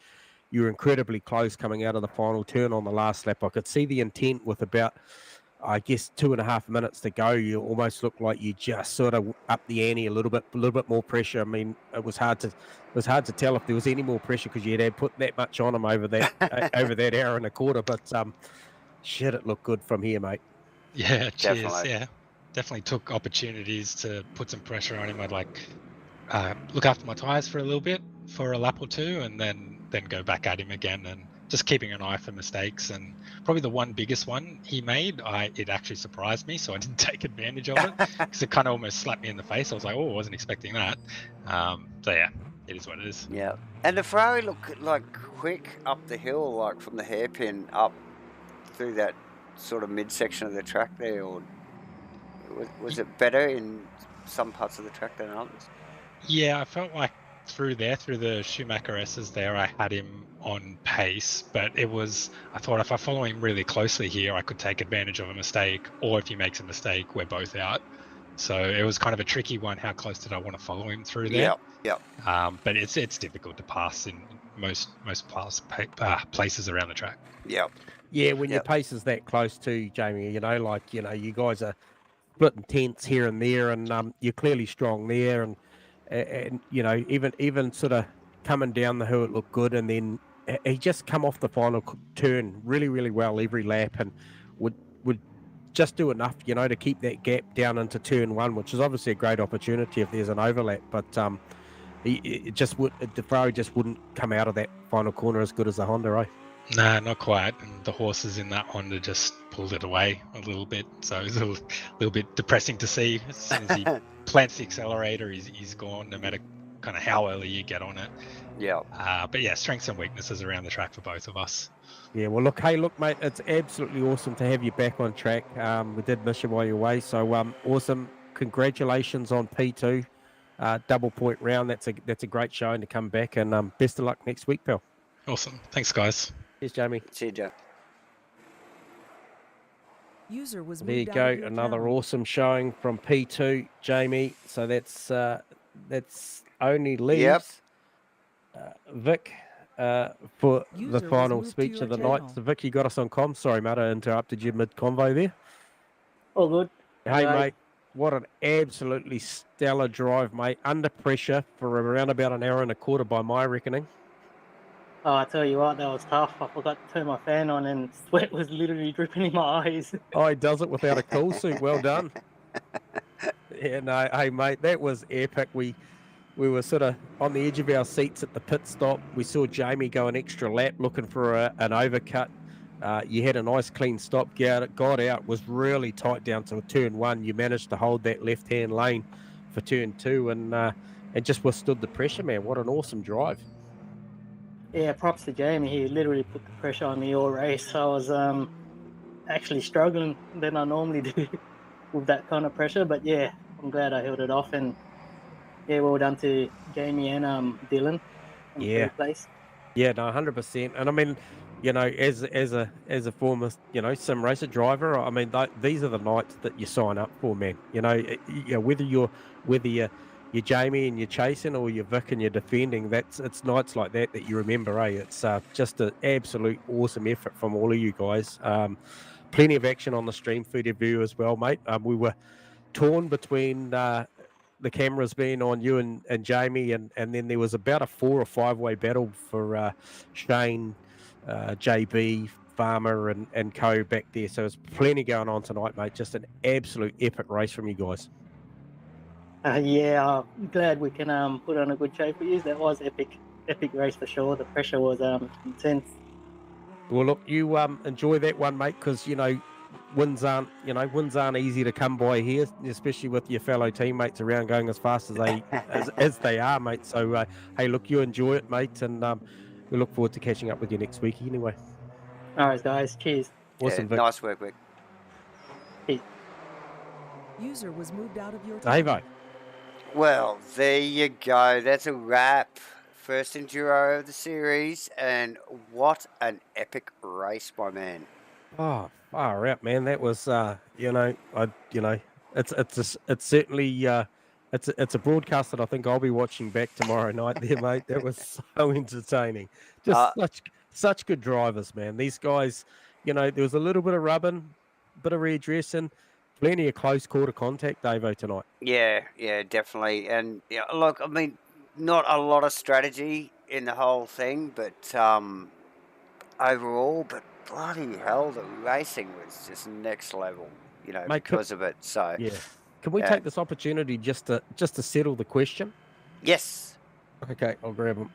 You were incredibly close coming out of the final turn on the last lap. I could see the intent with about, I guess, 2.5 minutes to go. You almost looked like you just sort of up the ante a little bit more pressure. I mean, it was hard to tell if there was any more pressure because you had put that much on him over that hour and a quarter. But shit, it looked good from here, mate. Yeah, cheers. Definitely. Yeah, definitely took opportunities to put some pressure on him. I'd look after my tyres for a little bit for a lap or two, and then go back at him again, and just keeping an eye for mistakes. And probably the one biggest one he made, it actually surprised me, so I didn't take advantage of it because it kind of almost slapped me in the face. I was like, oh, I wasn't expecting that. So yeah, it is what it is. Yeah, and the Ferrari looked like quick up the hill, like from the hairpin up through that sort of midsection of the track there, or was it better in some parts of the track than others? Yeah, I felt like through the Schumacher S's there, I had him on pace, but I thought if I follow him really closely here, I could take advantage of a mistake, or if he makes a mistake, we're both out. So it was kind of a tricky one. How close did I want to follow him through there? Yeah. But it's difficult to pass in most places around the track. Yeah. Yeah, when your pace is that close to Jamie, you guys are splitting tenths here and there, and you're clearly strong there, and even sort of coming down the hill, it looked good, and then he just come off the final turn really, really well every lap, and would just do enough, to keep that gap down into turn one, which is obviously a great opportunity if there's an overlap, but the Ferrari just wouldn't come out of that final corner as good as the Honda, eh? Nah, not quite. And the horses in that Honda just pulled it away a little bit. So it was a little bit depressing to see. As soon as he plants the accelerator, he's gone, no matter kind of how early you get on it. Yeah. But yeah, strengths and weaknesses around the track for both of us. Yeah, well, look, mate, it's absolutely awesome to have you back on track. We did miss you while you're away, so awesome. Congratulations on P2, double point round. That's a great showing to come back, and best of luck next week, pal. Awesome. Thanks, guys. Cheers, Jamie. See you, Joe. User was There you moved go, out of your another channel. awesome showing from P2, Jamie. So that's only leaves Vic for User the was final moved to speech your of the night. channel. So Vic, you got us on comm. Sorry, mate, I interrupted you mid-convo there. All good. Hey, Right. mate, what an absolutely stellar drive, mate. Under pressure for around about an hour and a quarter by my reckoning. Oh, I tell you what, that was tough. I forgot to turn my fan on and sweat was literally dripping in my eyes. Oh, he does it without a cool suit. Well done. Yeah, no, hey, mate, that was epic. We were sort of on the edge of our seats at the pit stop. We saw Jamie go an extra lap looking for an overcut. You had a nice clean stop, got out, was really tight down to turn one. You managed to hold that left-hand lane for turn two and just withstood the pressure, man. What an awesome drive. Yeah, props to Jamie. He literally put the pressure on me all race. I was actually struggling than I normally do with that kind of pressure. But yeah, I'm glad I held it off. And yeah, well done to Jamie and Dylan in Yeah. third place. Yeah, no, 100%. And I mean, you know, as a former, you know, sim racer driver, I mean, these are the nights that you sign up for, man. You know, whether you're Jamie and you're chasing, or you're Vic and you're defending, it's nights like that you remember, eh? It's just an absolute awesome effort from all of you guys. Plenty of action on the stream feed of you as well, mate. We were torn between the cameras being on you and Jamie, and then there was about a 4 or 5 way battle for Shane, JB, Farmer, and Co back there. So there's plenty going on tonight, mate. Just an absolute epic race from you guys. Yeah, I'm glad we can put on a good show for you. That was epic race for sure. The pressure was intense. Well, look, you enjoy that one, mate, because you know wins aren't easy to come by here, especially with your fellow teammates around going as fast as they are, mate. So hey, look, you enjoy it, mate, and we look forward to catching up with you next week anyway. All right, guys. Cheers. Awesome, Vic. Nice work, Vic. User was moved out of your Davo. Well, there you go. That's a wrap. First enduro of the series, and what an epic race, my man. Oh, far out, man. That was it's certainly it's a broadcast that I think I'll be watching back tomorrow night there, mate. That was so entertaining. Just such good drivers, man. These guys, you know, there was a little bit of rubbing, bit of readdressing, plenty of close quarter contact, Davo, tonight. Yeah, definitely. And yeah, look, I mean, not a lot of strategy in the whole thing, but overall, but bloody hell, the racing was just next level, you know, Mate, because of it. So yeah, can we take this opportunity just to settle the question? Yes. Okay, I'll grab them.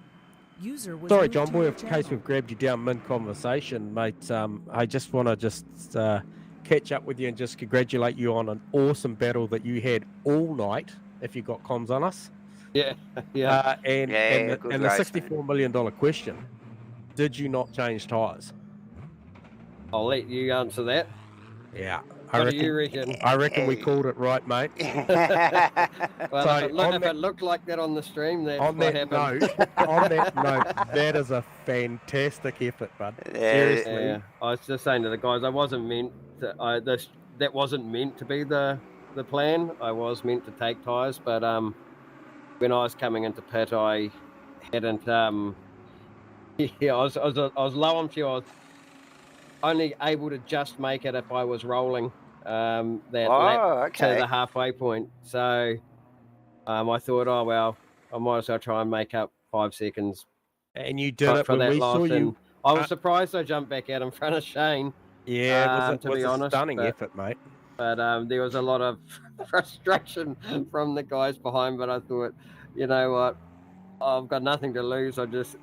User was Sorry, moved John to Boy, your in case channel. we've grabbed you down mid-conversation, mate, I just want to catch up with you and just congratulate you on an awesome battle that you had all night, if you got comms on us. Yeah. And good the race, $64 million question, did you not change tyres? I'll let you answer that. Yeah. What do you reckon? I reckon we called it right, mate. Well, So, if it looked like that on the stream, that's On what that happened. note, that is a fantastic effort, bud. Yeah. Seriously. Yeah, I was just saying to the guys, I wasn't meant to. That wasn't meant to be the plan. I was meant to take tyres, but when I was coming into pit, I hadn't. Yeah, I was low on fuel. I was only able to just make it if I was rolling that lap to the halfway point. So I thought, oh well, I might as well try and make up 5 seconds. And you did it for when that we saw loss, you. and I was surprised I jumped back out in front of Shane. Yeah, it to was be a honest, stunning effort, mate. But there was a lot of frustration from the guys behind. But I thought, you know what, I've got nothing to lose. I'll just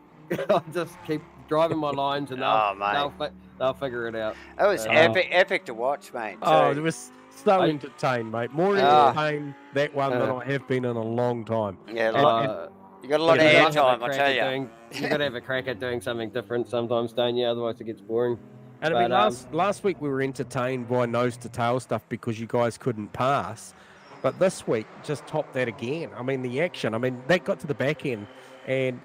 keep driving my lines, and they'll figure it out. It was epic to watch, mate. Oh, it was so entertained, mate. More entertained that one than I have been in a long time. Yeah, you got a lot of airtime, I tell you. You got to have a crack at doing something different sometimes, don't you? Otherwise, it gets boring. And I mean, last week we were entertained by nose to tail stuff because you guys couldn't pass, but this week just topped that again. I mean, the action. I mean, that got to the back end, and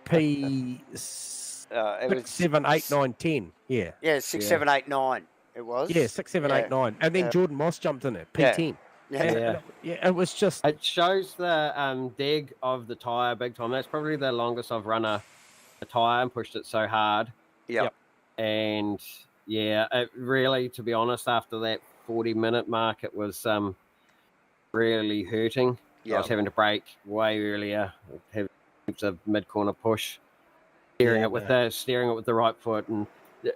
P. It was 6, 7, 8, 9, 10. Yeah. Yeah, 6, 7, 8, 9. It was. Yeah, 6, 7, 8, 9, and then Jordan Moss jumped in it. P10. Yeah. It was just. It shows the dig of the tire big time. That's probably the longest I've run a tire and pushed it so hard. Yep. And yeah, it really, to be honest, after that 40-minute mark, it was really hurting. I was having to brake way earlier, have a mid-corner push, steering it with the right foot,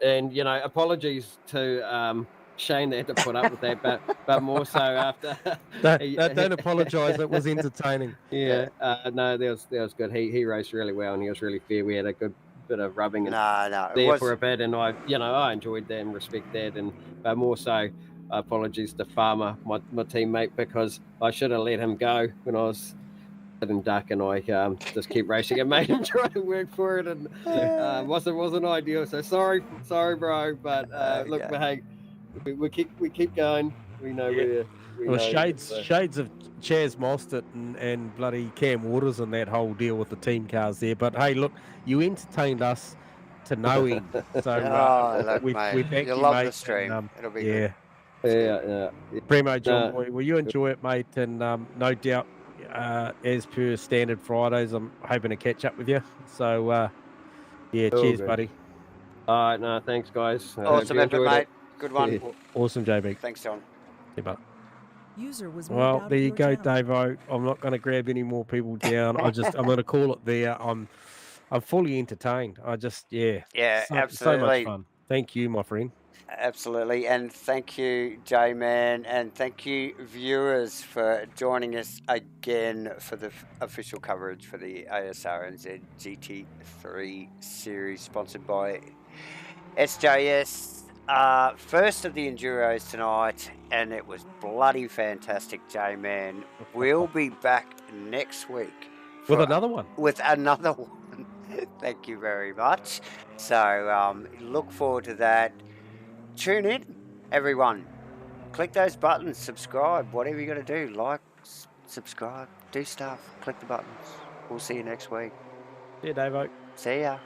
and you know, apologies to Shane that had to put up with that, but more so after. Don't apologise. It was entertaining. Yeah, no, that was good. He raced really well, and he was really fair. We had a good bit of rubbing there for a bit, and I enjoyed that and respect that, but more so apologies to Farmer, my teammate, because I should have let him go when I was sitting duck, and I just keep racing and made him try to work for it, and wasn't ideal. So sorry, bro, but look, hey, we keep going. We know Yeah. where. We Well, know shades of Chaz Mostert and bloody Cam Waters and that whole deal with the team cars there. But hey, look, you entertained us to no end. So Oh, look, we mate. thank You'll you, love the mate. stream. And, It'll be yeah, good. Yeah. Primo John No. Boy, will you enjoy it, mate? And no doubt, as per standard Fridays, I'm hoping to catch up with you. So yeah, All cheers, good. buddy. All right, no, thanks, guys. I hope Awesome you effort, enjoyed mate. it. Good one. Yeah. Awesome, JB. Thanks, John. See you, bud. User was moved Well, out there of you your go, channel. Davo. I'm not going to grab any more people down. I'm going to call it there. I'm fully entertained. Yeah, so much absolutely. fun. Thank you, my friend. Absolutely. And thank you, J-Man. And thank you, viewers, for joining us again for the official coverage for the Asrnz GT3 series sponsored by SJS. First of the Enduros tonight, and it was bloody fantastic, J-Man. We'll be back next week. With another one. With another one. Thank you very much. So look forward to that. Tune in, everyone. Click those buttons, subscribe, whatever you got to do. Like, subscribe, do stuff, click the buttons. We'll see you next week. See you, Davo. See ya.